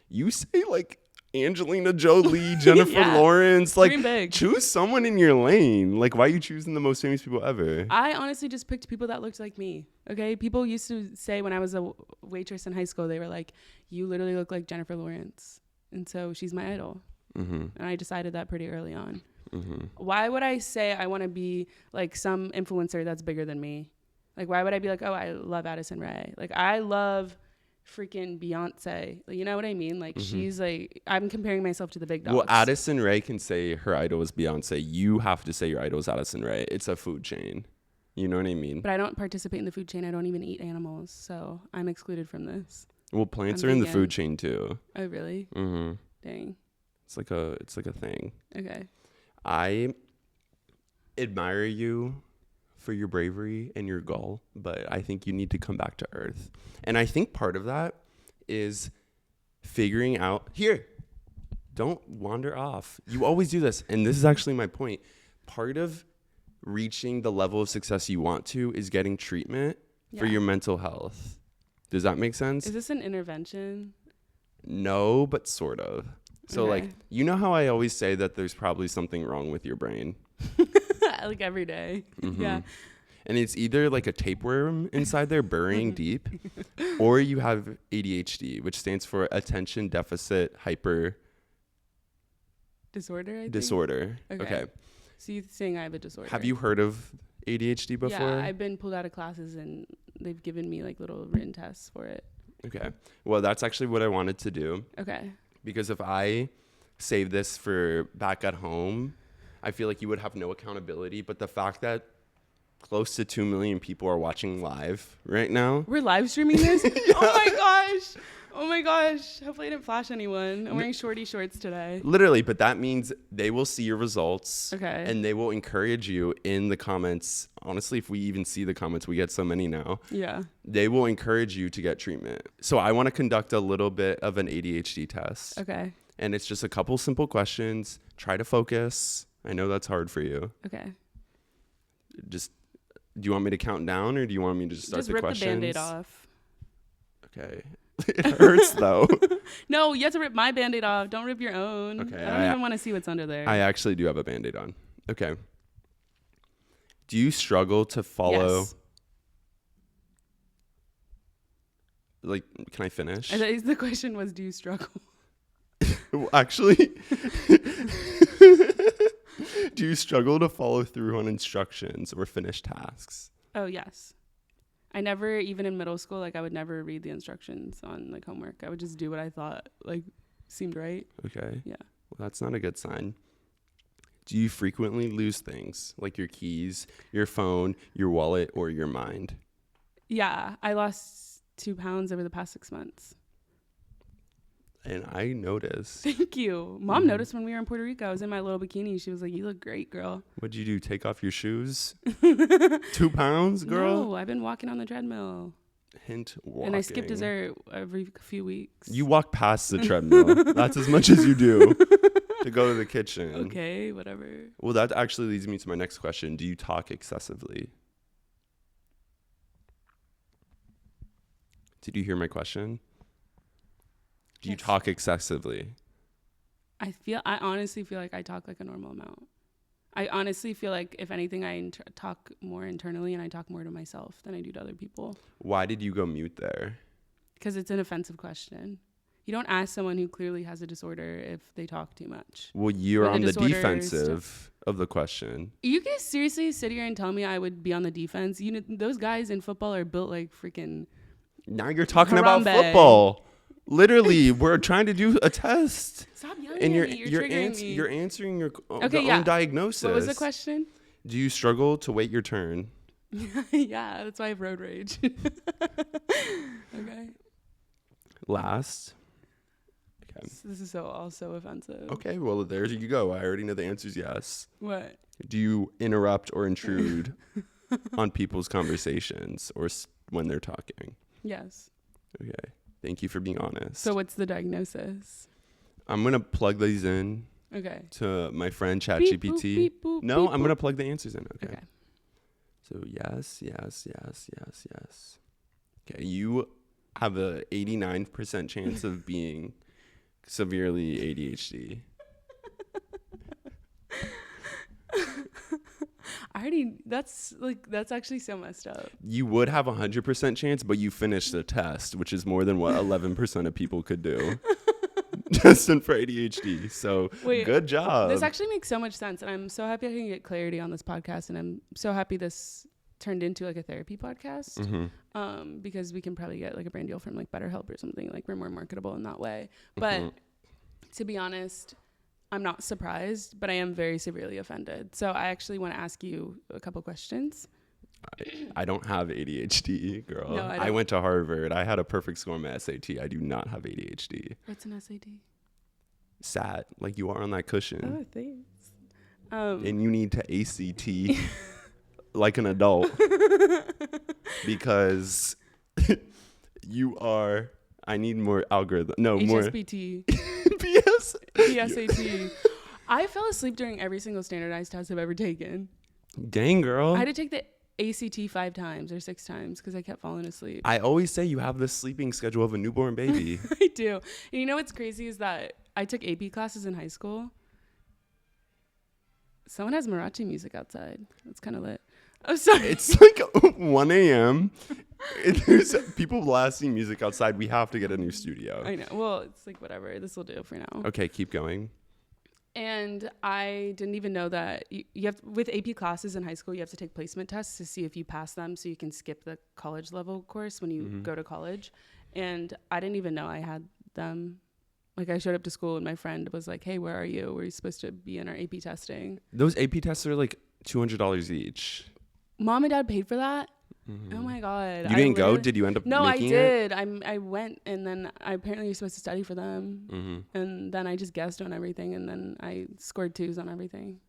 You say like Angelina Jolie, Jennifer Lawrence, like choose someone in your lane. Like, why are you choosing the most famous people ever? I honestly just picked people that looked like me. Okay. People used to say when I was a waitress in high school, they were like, you literally look like Jennifer Lawrence. And so she's my idol. And I decided that pretty early on. Why would I say I want to be like some influencer that's bigger than me? Like, why would I be like, oh, I love Addison Rae? Like, I love freaking Beyonce. Like, you know what I mean? Like, she's like, I'm comparing myself to the big dogs. Well, Addison Rae can say her idol is Beyonce. You have to say your idol is Addison Rae. It's a food chain. You know what I mean? But I don't participate in the food chain. I don't even eat animals. So I'm excluded from this. Well, plants are in the food chain too. Oh, really? Dang. It's like a thing. Okay. I admire you for your bravery and your gall, but I think you need to come back to earth. And I think part of that is figuring out, here, don't wander off. You always do this. And this is actually my point. Part of reaching the level of success you want to is getting treatment for your mental health. Does that make sense? Is this an intervention? No, but sort of. So like, you know how I always say that there's probably something wrong with your brain? Like every day. Yeah. And it's either like a tapeworm inside there burying deep, or you have ADHD, which stands for attention deficit hyper disorder. I think? Disorder. Okay. So you're saying I have a disorder? Have you heard of ADHD before? Yeah, I've been pulled out of classes and they've given me like little written tests for it. Okay. Well, that's actually what I wanted to do. Okay. Because if I save this for back at home, I feel like you would have no accountability. But the fact that close to 2 million people are watching live right now. We're live streaming this? Oh my gosh. Oh my gosh. Hopefully I didn't flash anyone. I'm wearing shorty shorts today. Literally, but that means they will see your results. Okay. And they will encourage you in the comments. Honestly, if we even see the comments, we get so many now. Yeah. They will encourage you to get treatment. So I want to conduct a little bit of an ADHD test. Okay. And it's just a couple simple questions. Try to focus. I know that's hard for you. Okay. Just, do you want me to count down or do you want me to just start the questions? Just rip the Band-Aid off. Okay. It hurts though. No, you have to rip my Band-Aid off. Don't rip your own. Okay. I don't even want to see what's under there. I actually do have a Band-Aid on. Okay. Do you struggle to follow? Yes. Like, can I finish? The question was, do you struggle? Actually, do you struggle to follow through on instructions or finish tasks? Oh, yes. I never, even in middle school, like I would never read the instructions on like homework. I would just do what I thought like seemed right. Okay. Yeah. Well, that's not a good sign. Do you frequently lose things like your keys, your phone, your wallet, or your mind? Yeah. I lost 2 pounds over the past 6 months. And I noticed. Thank you. Mom noticed when we were in Puerto Rico. I was in my little bikini. She was like, you look great, girl. What'd you do? Take off your shoes? 2 pounds, girl? No, I've been walking on the treadmill. Hint walking. And I skip dessert every few weeks. You walk past the treadmill. That's as much as you do to go to the kitchen. Okay, whatever. Well, that actually leads me to my next question. Do you talk excessively? Did you hear my question? Do you talk excessively? I honestly feel like I talk like a normal amount. I honestly feel like, if anything, I talk more internally and I talk more to myself than I do to other people. Why did you go mute there? Because it's an offensive question. You don't ask someone who clearly has a disorder if they talk too much. Well, you're on the defensive of the question. You guys seriously sit here and tell me I would be on the defense? You know, those guys in football are built like freaking... Now you're talking about football. Literally, we're trying to do a test. Stop yelling at me. You're triggering me. You're answering your own diagnosis. What was the question? Do you struggle to wait your turn? Yeah, that's why I have road rage. Okay. Last. Okay. This is also offensive. Okay, well, there you go. I already know the answer is yes. What? Do you interrupt or intrude on people's conversations or when they're talking? Yes. Okay. Thank you for being honest. So what's the diagnosis? I'm going to plug these in to my friend ChatGPT. No, I'm going to plug the answers in. Okay. So yes. Okay. You have a 89% chance of being severely ADHD. That's actually so messed up. You would have 100% chance, but you finished the test, which is more than what 11% of people could do. Destined for ADHD. So Wait, good job. This actually makes so much sense. And I'm so happy I can get clarity on this podcast. And I'm so happy this turned into like a therapy podcast. Because we can probably get like a brand deal from like BetterHelp or something. Like we're more marketable in that way. But to be honest, I'm not surprised, but I am very severely offended. So I actually want to ask you a couple questions. I don't have ADHD, girl. No, I went to Harvard. I had a perfect score on my SAT. I do not have ADHD. What's an SAT? Sat, like you are on that cushion. Oh, thanks. And you need to ACT like an adult because you are. I need more algorithm. No, more HSBT. PS. PSAT. I fell asleep during every single standardized test I've ever taken. Dang, girl. I had to take the ACT 5 times or 6 times because I kept falling asleep. I always say you have the sleeping schedule of a newborn baby. I do. And you know what's crazy is that I took AP classes in high school. Someone has Marathi music outside. That's kind of lit. I'm sorry. It's like 1 a.m. There's people blasting music outside. We have to get a new studio. I know. Well, it's like whatever. This will do for now. Okay, keep going. And I didn't even know that you have, with AP classes in high school, you have to take placement tests to see if you pass them so you can skip the college level course when you go to college. And I didn't even know I had them. Like I showed up to school and my friend was like, hey, where are you? We're supposed to be in our AP testing. Those AP tests are like $200 each. Mom and dad paid for that? Oh my God. You didn't go? Did you end up No, I making did. I went and then apparently you're supposed to study for them. And then I just guessed on everything and then I scored 2s on everything.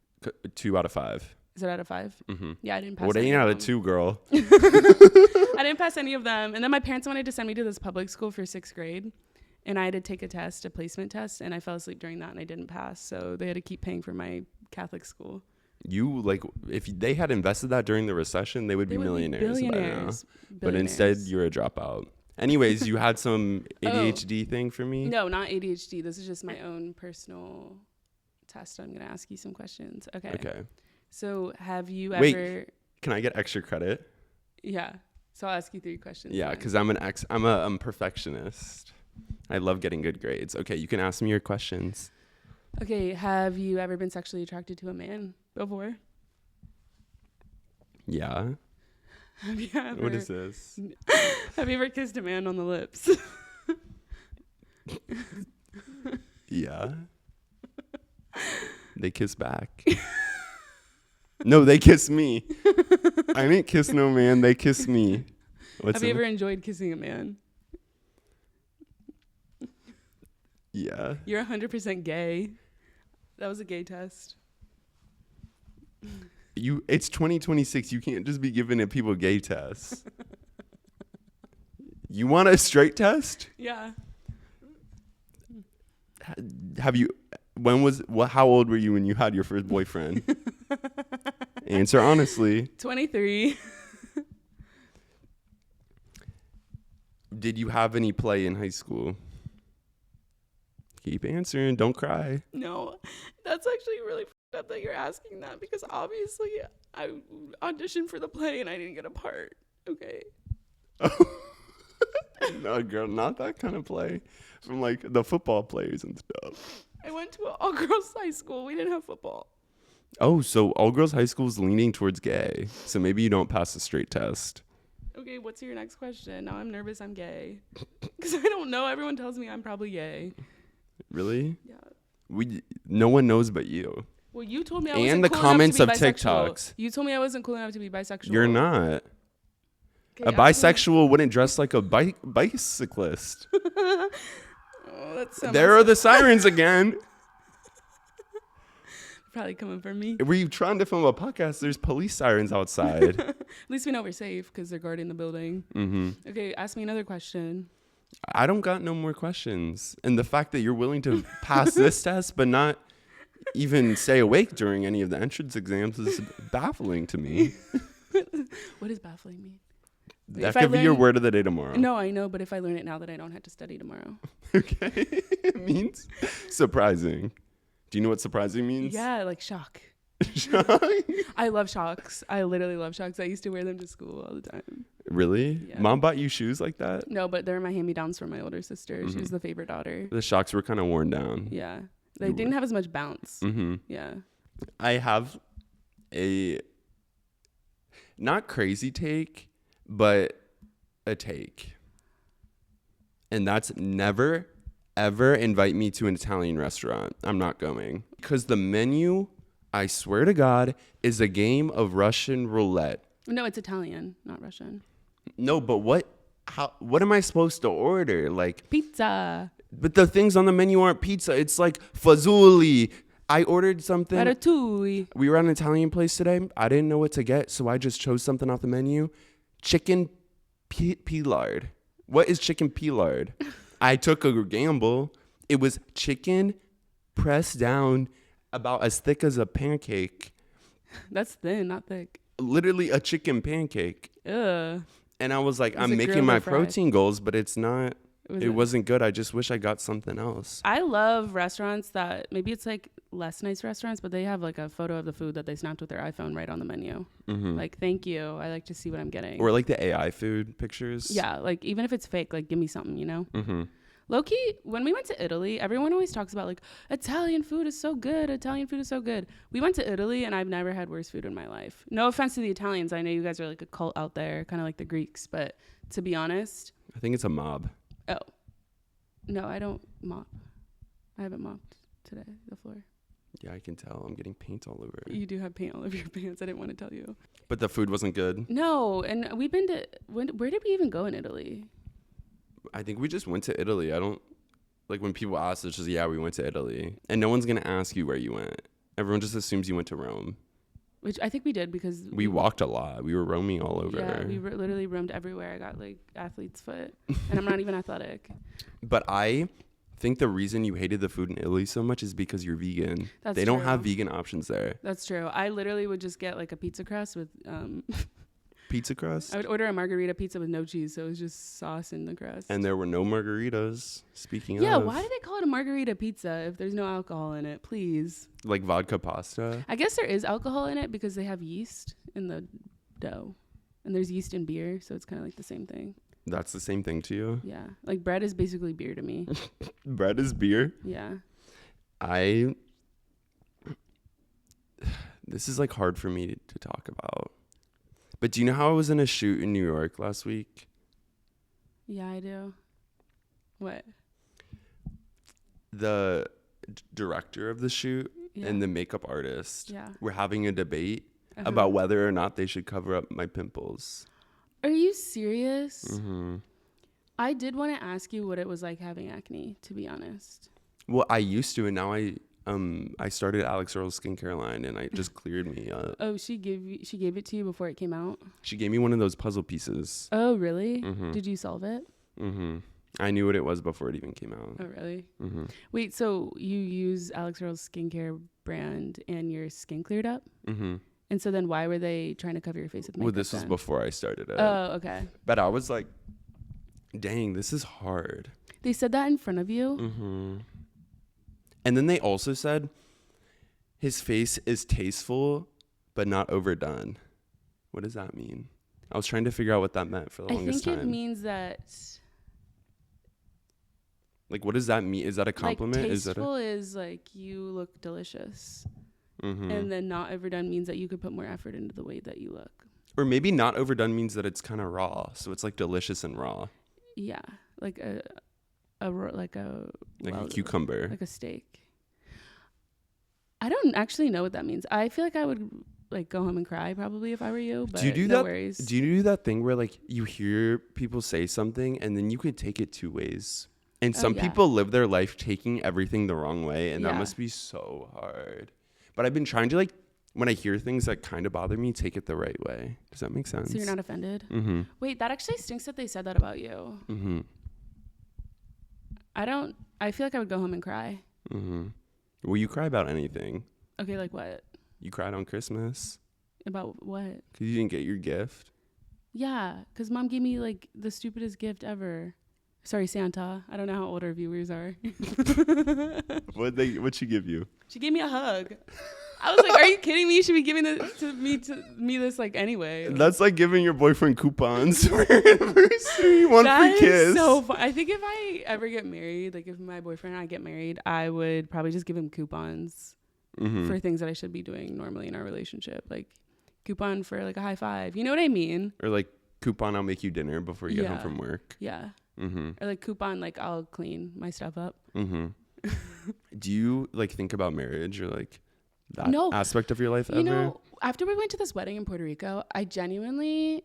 2 out of 5. Is it out of 5? Yeah, I didn't pass. What ain't out of 2, girl? I didn't pass any of them. And then my parents wanted to send me to this public school for 6th grade. And I had to take a test, a placement test, and I fell asleep during that and I didn't pass. So they had to keep paying for my Catholic school. You like if they had invested that during the recession, they would be millionaires by now. But instead, you're a dropout. Anyways, you had some ADHD thing for me? No, not ADHD. This is just my own personal test. I'm going to ask you some questions. Okay. So have you ever... Wait, can I get extra credit? Yeah. So I'll ask you 3 questions. Yeah, because I'm a perfectionist. I love getting good grades. Okay, you can ask me your questions. Okay, have you ever been sexually attracted to a man before? Yeah. Have you ever... What is this? Have you ever kissed a man on the lips? Yeah. They kiss back. No, they kiss me. I didn't kiss no man. They kiss me. Have you ever enjoyed kissing a man? Yeah. You're 100% gay. That was a gay test. It's 2026. You can't just be giving people gay tests. You want a straight test? Yeah. Have you? How old were you when you had your first boyfriend? Answer honestly. 23. Did you have any play in high school? Keep answering. Don't cry. No, that's actually really fucked up that you're asking that because obviously I auditioned for the play and I didn't get a part. Okay. No, girl, not that kind of play. From like the football players and stuff. I went to an all-girls high school. We didn't have football. Oh, so all girls high school is leaning towards gay. So maybe you don't pass the straight test. Okay, what's your next question? Now I'm nervous I'm gay. Because I don't know. Everyone tells me I'm probably gay. Really? Yeah. No one knows but you. Well, you told me I and wasn't the cool comments enough of to be bisexual. TikToks. You told me I wasn't cool enough to be bisexual. You're not. Okay, a bisexual wouldn't dress like a bicyclist. Oh, that's so There are the sirens again. Probably coming for me. Were you trying to film a podcast? There's police sirens outside. At least we know we're safe because they're guarding the building. Okay, ask me another question. I don't got no more questions. And the fact that you're willing to pass this test but not even stay awake during any of the entrance exams is baffling to me. What does baffling mean? That could be your word of the day tomorrow. No, I know, but if I learn it now, that I don't have to study tomorrow. Okay. It means surprising. Do you know what surprising means? Yeah, like shock. I love shocks. I literally love shocks. I used to wear them to school all the time. Really? Yeah. Mom bought you shoes like that? No, but they're my hand-me-downs from my older sister. She was the favorite daughter. The shocks were kind of worn down. Yeah. They didn't have as much bounce. Yeah. I have a not crazy take, but a take. And that's never, ever invite me to an Italian restaurant. I'm not going. Because the menu, I swear to God, is a game of Russian roulette. No, it's Italian, not Russian. No, but what am I supposed to order? Like Pizza. But the things on the menu aren't pizza. It's like fazooli. I ordered something. Ratatouille. We were at an Italian place today. I didn't know what to get, so I just chose something off the menu. Chicken pilard. What is chicken pilard? I took a gamble. It was chicken pressed down about as thick as a pancake. That's thin, not thick. Literally a chicken pancake. Ugh. And I was like, Was I'm it making grilled my or fried? protein goals, but it's not. It Wasn't good. I just wish I got something else. I love restaurants that maybe it's like less nice restaurants, but they have like a photo of the food that they snapped with their iPhone right on the menu. Like, thank you. I like to see what I'm getting. Or like the AI food pictures. Yeah, like even if it's fake, like give me something, you know? Low key, when we went to Italy, everyone always talks about like Italian food is so good. Italian food is so good. We went to Italy and I've never had worse food in my life. No offense to the Italians. I know you guys are like a cult out there, kind of like the Greeks, but to be honest. I think it's a mob. Oh. No, I don't mop. I haven't mopped today, the floor. Yeah, I can tell. I'm getting paint all over. You do have paint all over your pants. I didn't want to tell you. But the food wasn't good. No, and we've been to, where did we even go in Italy? I think we just went to Italy. I don't, like when people ask, it's just, yeah, we went to Italy. And no one's going to ask you where you went. Everyone just assumes you went to Rome. Which I think we did because we walked a lot. We were roaming all over. Yeah, we literally roamed everywhere. I got like athlete's foot, and I'm not even athletic. But I think the reason you hated the food in Italy so much is because you're vegan. They don't have vegan options there. That's true. I literally would just get like a pizza crust with pizza crust? I would order a margarita pizza with no cheese, so it was just sauce in the crust. And there were no margaritas. Speaking of. Yeah, why do they call it a margarita pizza if there's no alcohol in it? Please. Like vodka pasta? I guess there is alcohol in it because they have yeast in the dough. And there's yeast in beer, so it's kind of like the same thing. That's the same thing to you? Yeah. Like bread is basically beer to me. Bread is beer? Yeah. This is like hard for me to talk about. But do you know how I was in a shoot in New York last week? Yeah, I do. What? The director of the shoot and the makeup artist were having a debate about whether or not they should cover up my pimples. Are you serious? Mm-hmm. I did want to ask you what it was like having acne, to be honest. Well, I used to, and now I started Alex Earl's skincare line, and it just cleared me up. Oh, she gave it to you before it came out? She gave me one of those puzzle pieces. Oh, really? Mm-hmm. Did you solve it? Mm-hmm. I knew what it was before it even came out. Oh, really? Mm-hmm. Wait, so you use Alex Earl's skincare brand and your skin cleared up? Mm-hmm. And so then why were they trying to cover your face with makeup? Well, this was before I started it. Oh, okay. But I was like, dang, this is hard. They said that in front of you? Mm-hmm. And then they also said his face is tasteful, but not overdone. What does that mean? I was trying to figure out what that meant for the longest time. I think it means that... Like, what does that mean? Is that a compliment? Like, tasteful is like you look delicious. Mm-hmm. And then not overdone means that you could put more effort into the way that you look. Or maybe not overdone means that it's kind of raw. So it's like delicious and raw. Yeah. Like a cucumber. Like a steak. I don't actually know what that means. I feel like I would like go home and cry probably if I were you, but no worries. Do you do that thing where like you hear people say something and then you could take it two ways? And some people live their life taking everything the wrong way, and that must be so hard. But I've been trying to, like, when I hear things that kind of bother me, take it the right way. Does that make sense? So you're not offended? Mm-hmm. Wait, that actually stinks that they said that about you. Mm-hmm. I feel like I would go home and cry. Mm-hmm. Well, you cry about anything. Okay, like what? You cried on Christmas. About what? Because you didn't get your gift. Yeah, because Mom gave me, like, the stupidest gift ever. Sorry, Santa. I don't know how old our viewers are. What'd she give you? She gave me a hug. I was like, "Are you kidding me? You should be giving this to me this like anyway." That's like giving your boyfriend coupons for your anniversary. One free kiss. That is so fun. I think if I ever get married, like if my boyfriend and I get married, I would probably just give him coupons for things that I should be doing normally in our relationship, like coupon for like a high five. You know what I mean? Or like coupon, I'll make you dinner before you get home from work. Yeah. Or like coupon, like I'll clean my stuff up. Do you like think about marriage or like that aspect of your life ever? You know, after we went to this wedding in Puerto Rico, I genuinely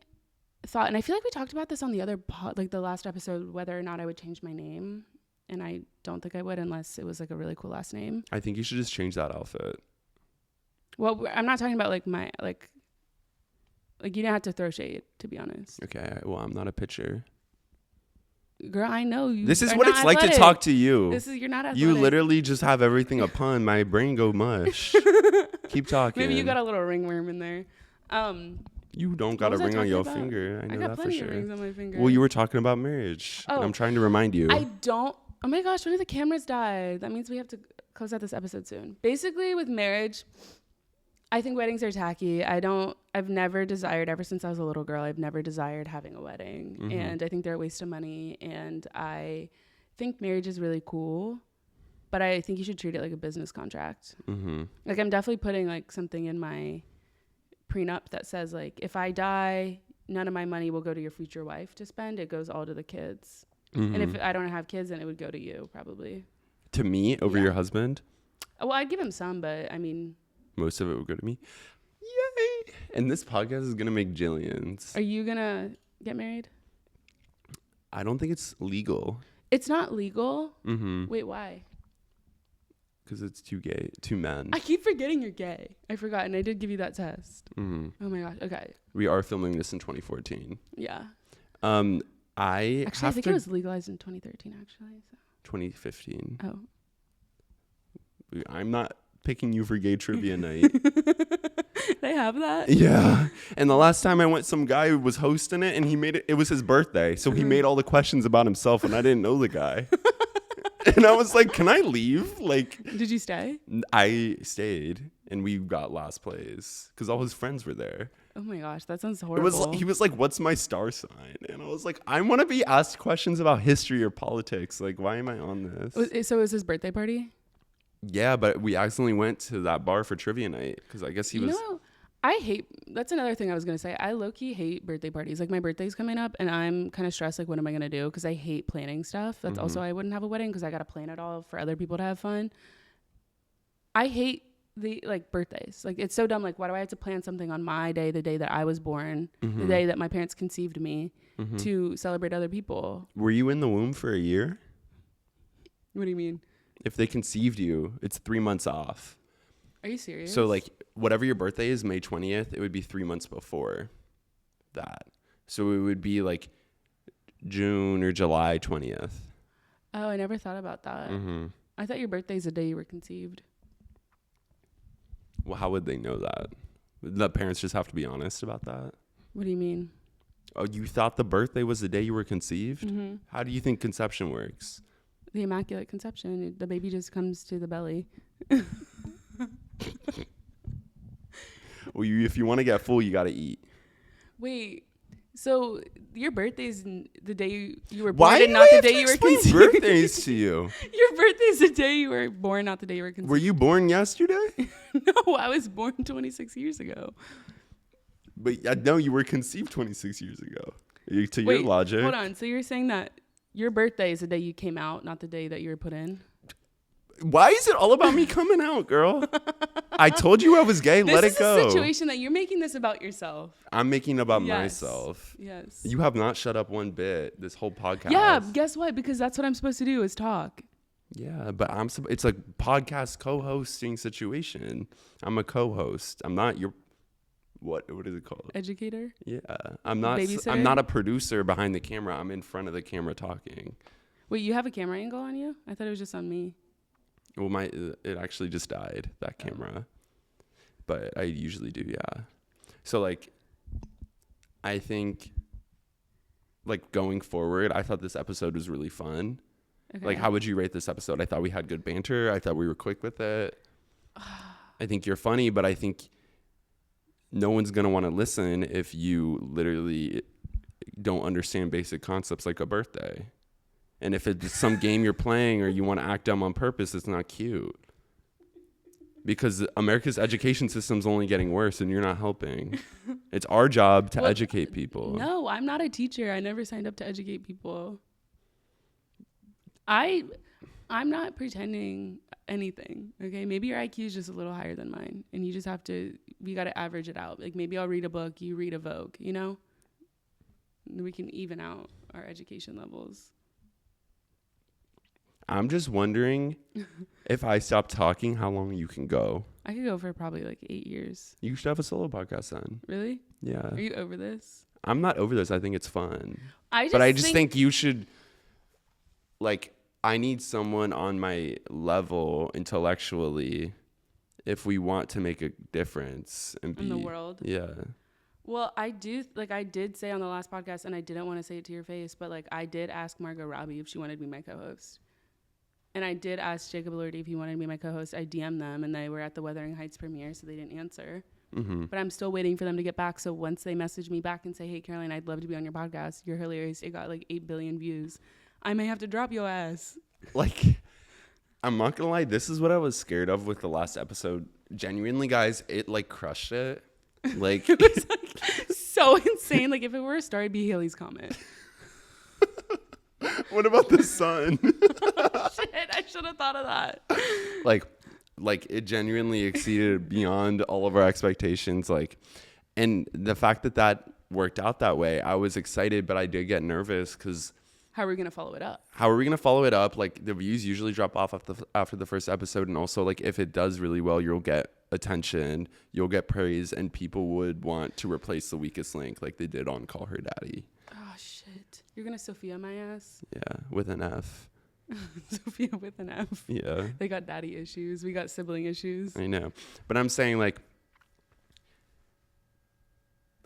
thought, and I feel like we talked about this on the other like the last episode, whether or not I would change my name. And I don't think I would unless it was like a really cool last name. I think you should just change that outfit. Well, I'm not talking about like my, like you didn't have to throw shade, to be honest. Okay. Well, I'm not a pitcher. Girl, I know you. This is what it's like to talk to you. You're not athletic. You literally just have everything a pun. My brain go mush. Keep talking. Maybe you got a little ringworm in there. You don't got a ring on your finger. I know got that for plenty sure. of rings on my finger. Well, you were talking about marriage. And I'm trying to remind you. I don't. Oh my gosh, one of the cameras died. That means we have to close out this episode soon. Basically, with marriage, I think weddings are tacky. I've never desired, ever since I was a little girl, I've never desired having a wedding. And I think they're a waste of money. And I think marriage is really cool, but I think you should treat it like a business contract. Like I'm definitely putting like something in my prenup that says like, if I die, none of my money will go to your future wife to spend. It goes all to the kids. And if I don't have kids, then it would go to you probably. To me over your husband? Well, I'd give him some, but I mean, most of it would go to me. Yay! And this podcast is going to make jillions. Are you going to get married? I don't think it's legal. It's not legal? Wait, why? Because it's too gay. Two men. I keep forgetting you're gay. I forgot, and I did give you that test. Oh my gosh. Okay. We are filming this in 2014. Yeah. I think it was legalized in 2013, actually. So. 2015. Oh. I'm not picking you for gay trivia night. They have that? Yeah. And the last time I went, some guy was hosting it, and he made it was his birthday. So he made all the questions about himself, and I didn't know the guy. And I was like, can I leave? Like, did you stay? I stayed, and we got last place because all his friends were there. Oh my gosh, that sounds horrible. He was like, what's my star sign? And I was like, I want to be asked questions about history or politics. Like, why am I on this? So it was his birthday party? Yeah, but we accidentally went to that bar for trivia night because I guess he was. Know, that's another thing I was going to say. I low-key hate birthday parties. Like my birthday's coming up and I'm kind of stressed. Like, what am I going to do? Because I hate planning stuff. That's also why I wouldn't have a wedding because I got to plan it all for other people to have fun. I hate the like birthdays. Like it's so dumb. Like why do I have to plan something on my day, the day that I was born, the day that my parents conceived me to celebrate other people? Were you in the womb for a year? What do you mean? If they conceived you, it's 3 months off. Are you serious? So like whatever your birthday is, May 20th, it would be 3 months before that. So it would be like June or July 20th. Oh, I never thought about that. I thought your birthday's the day you were conceived. Well, how would they know that? The parents just have to be honest about that. What do you mean? Oh, you thought the birthday was the day you were conceived? How do you think conception works? The Immaculate Conception. The baby just comes to the belly. Well, if you want to get full, you got to eat. Wait, so your birthday's the day you were born, Why and not the day you were conceived? Birthdays to you. Your birthday's the day you were born, not the day you were conceived. Were you born yesterday? No, I was born 26 years ago. But I know you were conceived 26 years ago. Your logic. Hold on. So you're saying that your birthday is the day you came out, not the day that you were put in? Why is it all about me coming out, girl? I told you I was gay. Let it go. This is a situation that you're making this about yourself. I'm making it about myself. Yes. You have not shut up one bit this whole podcast. Yeah, guess what? Because that's what I'm supposed to do is talk. Yeah, but it's a podcast co-hosting situation. I'm a co-host. I'm not your what is it called? Educator? Yeah. I'm not a producer behind the camera. I'm in front of the camera talking. Wait, you have a camera angle on you? I thought it was just on me. Well, it actually just died, that camera. But I usually do, yeah. So, like, I think like going forward, I thought this episode was really fun. Okay. Like, how would you rate this episode? I thought we had good banter. I thought we were quick with it. I think you're funny, but I think no one's going to want to listen if you literally don't understand basic concepts like a birthday. And if it's some game you're playing or you want to act dumb on purpose, it's not cute. Because America's education system's only getting worse and you're not helping. It's our job to educate people. No, I'm not a teacher. I never signed up to educate people. I'm not pretending anything. Okay, maybe your IQ is just a little higher than mine, and you just have to. We got to average it out. Like maybe I'll read a book, you read a Vogue. You know, we can even out our education levels. I'm just wondering if I stop talking, how long you can go. I could go for probably like 8 years. You should have a solo podcast then. Really? Yeah. Are you over this? I'm not over this. I think it's fun. I just think you should, like, I need someone on my level intellectually if we want to make a difference and be in the world. Yeah. Well, I did say on the last podcast, and I didn't want to say it to your face, but like I did ask Margot Robbie if she wanted to be my co-host. And I did ask Jacob Elordi if he wanted to be my co-host. I DM'd them, and they were at the Wuthering Heights premiere, so they didn't answer. Mm-hmm. But I'm still waiting for them to get back. So once they message me back and say, hey, Caroline, I'd love to be on your podcast. You're hilarious. It got like 8 billion views. I may have to drop your ass. Like, I'm not going to lie. This is what I was scared of with the last episode. Genuinely, guys, it like crushed it. Like, it was like so insane. Like if it were a star, it'd be Haley's comment. What about the sun? Shit, I should have thought of that. Like it genuinely exceeded beyond all of our expectations. Like, and the fact that worked out that way, I was excited, but I did get nervous because how are we going to follow it up? Like the views usually drop off after the first episode. And also like if it does really well, you'll get attention, you'll get praise, and people would want to replace the weakest link like they did on Call Her Daddy. Oh, shit. You're going to Sophia my ass? Yeah, with an F. Sophia with an F. Yeah. They got daddy issues. We got sibling issues. I know. But I'm saying like,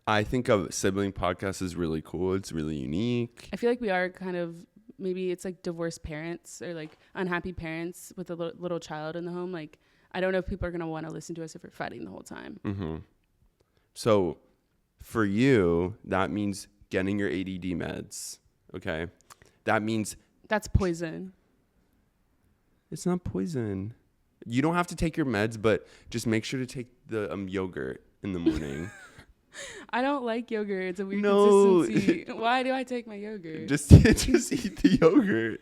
I think a sibling podcast is really cool. It's really unique. I feel like we are kind of, maybe it's like divorced parents or like unhappy parents with a little child in the home. Like, I don't know if people are going to want to listen to us if we're fighting the whole time. Mm-hmm. So for you, that means getting your ADD meds. Okay. That means that's poison. It's not poison. You don't have to take your meds, but just make sure to take the yogurt in the morning. I don't like yogurt. It's a weird consistency. Why do I take my yogurt? Just eat the yogurt.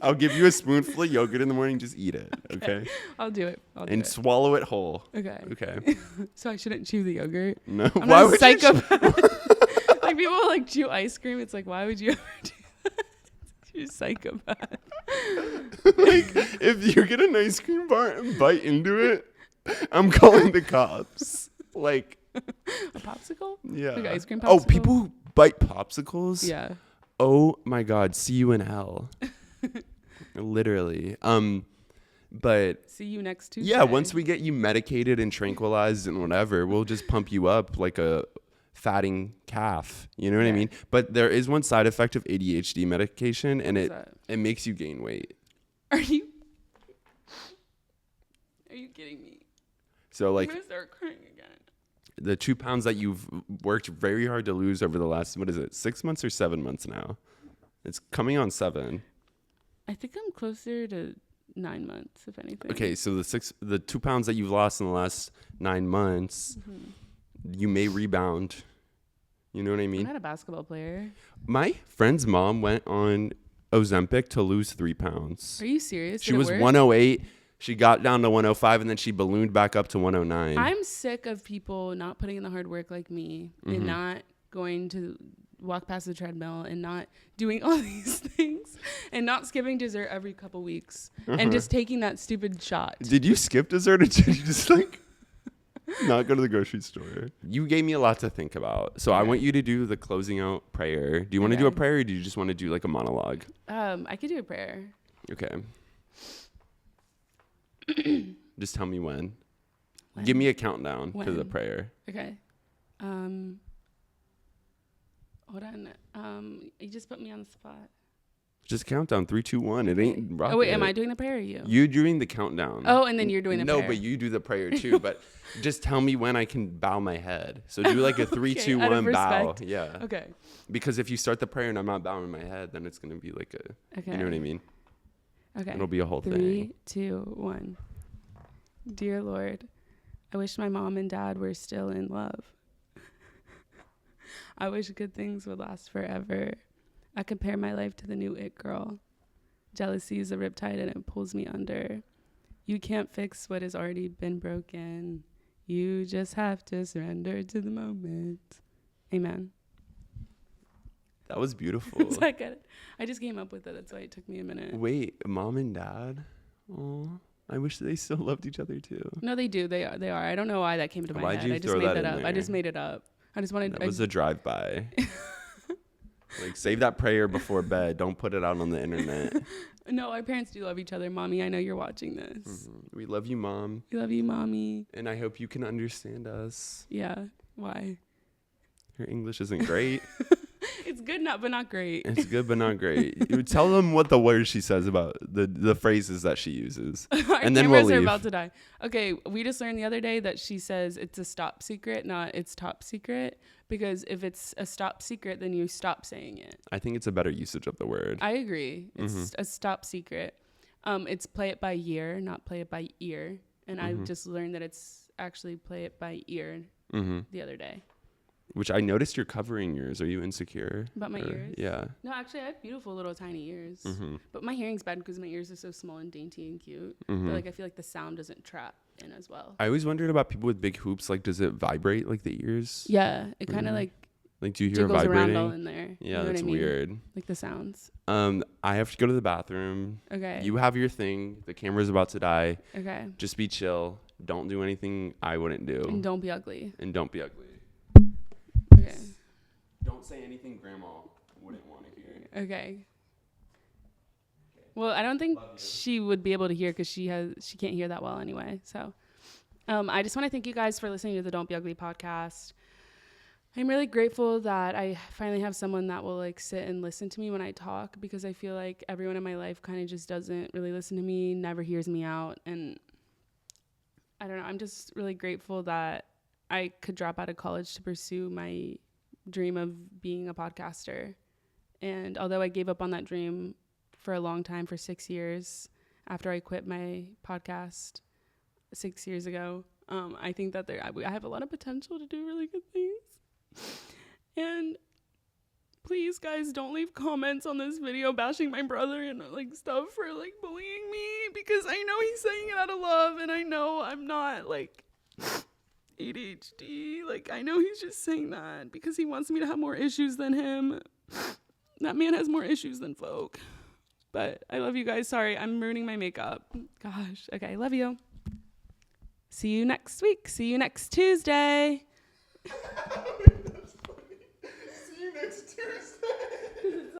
I'll give you a spoonful of yogurt in the morning. Just eat it. Okay. I'll do it. And swallow it whole. Okay. So I shouldn't chew the yogurt? No. I'm not a psychopath. Like people like chew ice cream. It's like, why would you ever do that? You're a psychopath. Like if you get an ice cream bar and bite into it, I'm calling the cops. Like a popsicle? Yeah. Like ice cream popsicle? Oh, people who bite popsicles? Yeah. Oh my God. See you in hell. Literally. But see you next Tuesday. Yeah, once we get you medicated and tranquilized and whatever, we'll just pump you up like a fatting calf. You know what I mean? But there is one side effect of ADHD medication, and it makes you gain weight. Are you kidding me? So like, I'm gonna start crying again. The 2 pounds that you've worked very hard to lose over the last, 6 months or 7 months now? It's coming on 7. I think I'm closer to 9 months, if anything. Okay, so the 2 pounds that you've lost in the last 9 months, you may rebound. You know what I mean? I'm not a basketball player. My friend's mom went on Ozempic to lose 3 pounds. Are you serious? She was 108. She got down to 105, and then she ballooned back up to 109. I'm sick of people not putting in the hard work like me and not going to walk past the treadmill and not doing all these things and not skipping dessert every couple weeks and just taking that stupid shot. Did you skip dessert or did you just like not go to the grocery store? You gave me a lot to think about. So I want you to do the closing out prayer. Do you want to do a prayer or do you just want to do like a monologue? I could do a prayer. Okay. Just tell me when. Give me a countdown to the prayer. Okay. Hold on. You just put me on the spot. Just count down 3, 2, 1. It ain't rocket. Oh wait, am I doing the prayer or you? You're doing the countdown. Oh, and then you're doing the prayer. No, but you do the prayer too. But just tell me when I can bow my head. So do like a 3, 2, 1 bow. Yeah. Okay. Because if you start the prayer and I'm not bowing my head, then it's gonna be like a. Okay. You know what I mean? Okay. It'll be a whole 3, thing. 3, 2, 1. Dear Lord, I wish my mom and dad were still in love. I wish good things would last forever. I compare my life to the new it girl. Jealousy is a riptide and it pulls me under. You can't fix what has already been broken. You just have to surrender to the moment. Amen. That was beautiful. So I just came up with it. That's why it took me a minute. Wait, mom and dad? Oh, I wish they still loved each other too. No, they do. They are. I don't know why that came to my head. I just made that up. I just made it up. I just wanted. That was a drive-by. Like, save that prayer before bed. Don't put it out on the internet. No, our parents do love each other. Mommy, I know you're watching this. Mm-hmm. We love you, Mom. We love you, Mommy. And I hope you can understand us. Yeah. Why? Your English isn't great. It's good, but not great. It's good, but not great. You tell them what the words she says about the phrases that she uses. And then we'll leave. Are about to die. Okay, we just learned the other day that she says it's a stop secret, not it's top secret. Because if it's a stop secret, then you stop saying it. I think it's a better usage of the word. I agree. It's a stop secret. It's play it by year, not play it by ear. And I just learned that it's actually play it by ear the other day. Which I noticed you're covering yours. Are you insecure? About my ears? Yeah. No, actually, I have beautiful little tiny ears. But my hearing's bad because my ears are so small and dainty and cute. But like, I feel like the sound doesn't trap in as well. I always wondered about people with big hoops. Like, does it vibrate like the ears? Yeah, it kind of like do you hear it vibrating? Around all in there. Yeah, that's weird. Like the sounds. I have to go to the bathroom. Okay. You have your thing. The camera's about to die. Okay. Just be chill. Don't do anything I wouldn't do. And don't be ugly. Okay. Don't say anything Grandma wouldn't want to hear. Okay. Well, I don't think she would be able to hear because she can't hear that well anyway. So, I just want to thank you guys for listening to the Don't Be Ugly podcast. I'm really grateful that I finally have someone that will like sit and listen to me when I talk, because I feel like everyone in my life kind of just doesn't really listen to me, never hears me out. And I don't know, I'm just really grateful that I could drop out of college to pursue my dream of being a podcaster. And although I gave up on that dream for a long time, for 6 years, after I quit my podcast 6 years ago, I think that I have a lot of potential to do really good things. And please, guys, don't leave comments on this video bashing my brother and like stuff for like bullying me, because I know he's saying it out of love, and I know I'm not like ADHD. Like, I know he's just saying that because he wants me to have more issues than him. That man has more issues than folk. But I love you guys. Sorry, I'm ruining my makeup. Gosh. Okay, I love you. See you next week. See you next Tuesday. That's funny. See you next Tuesday.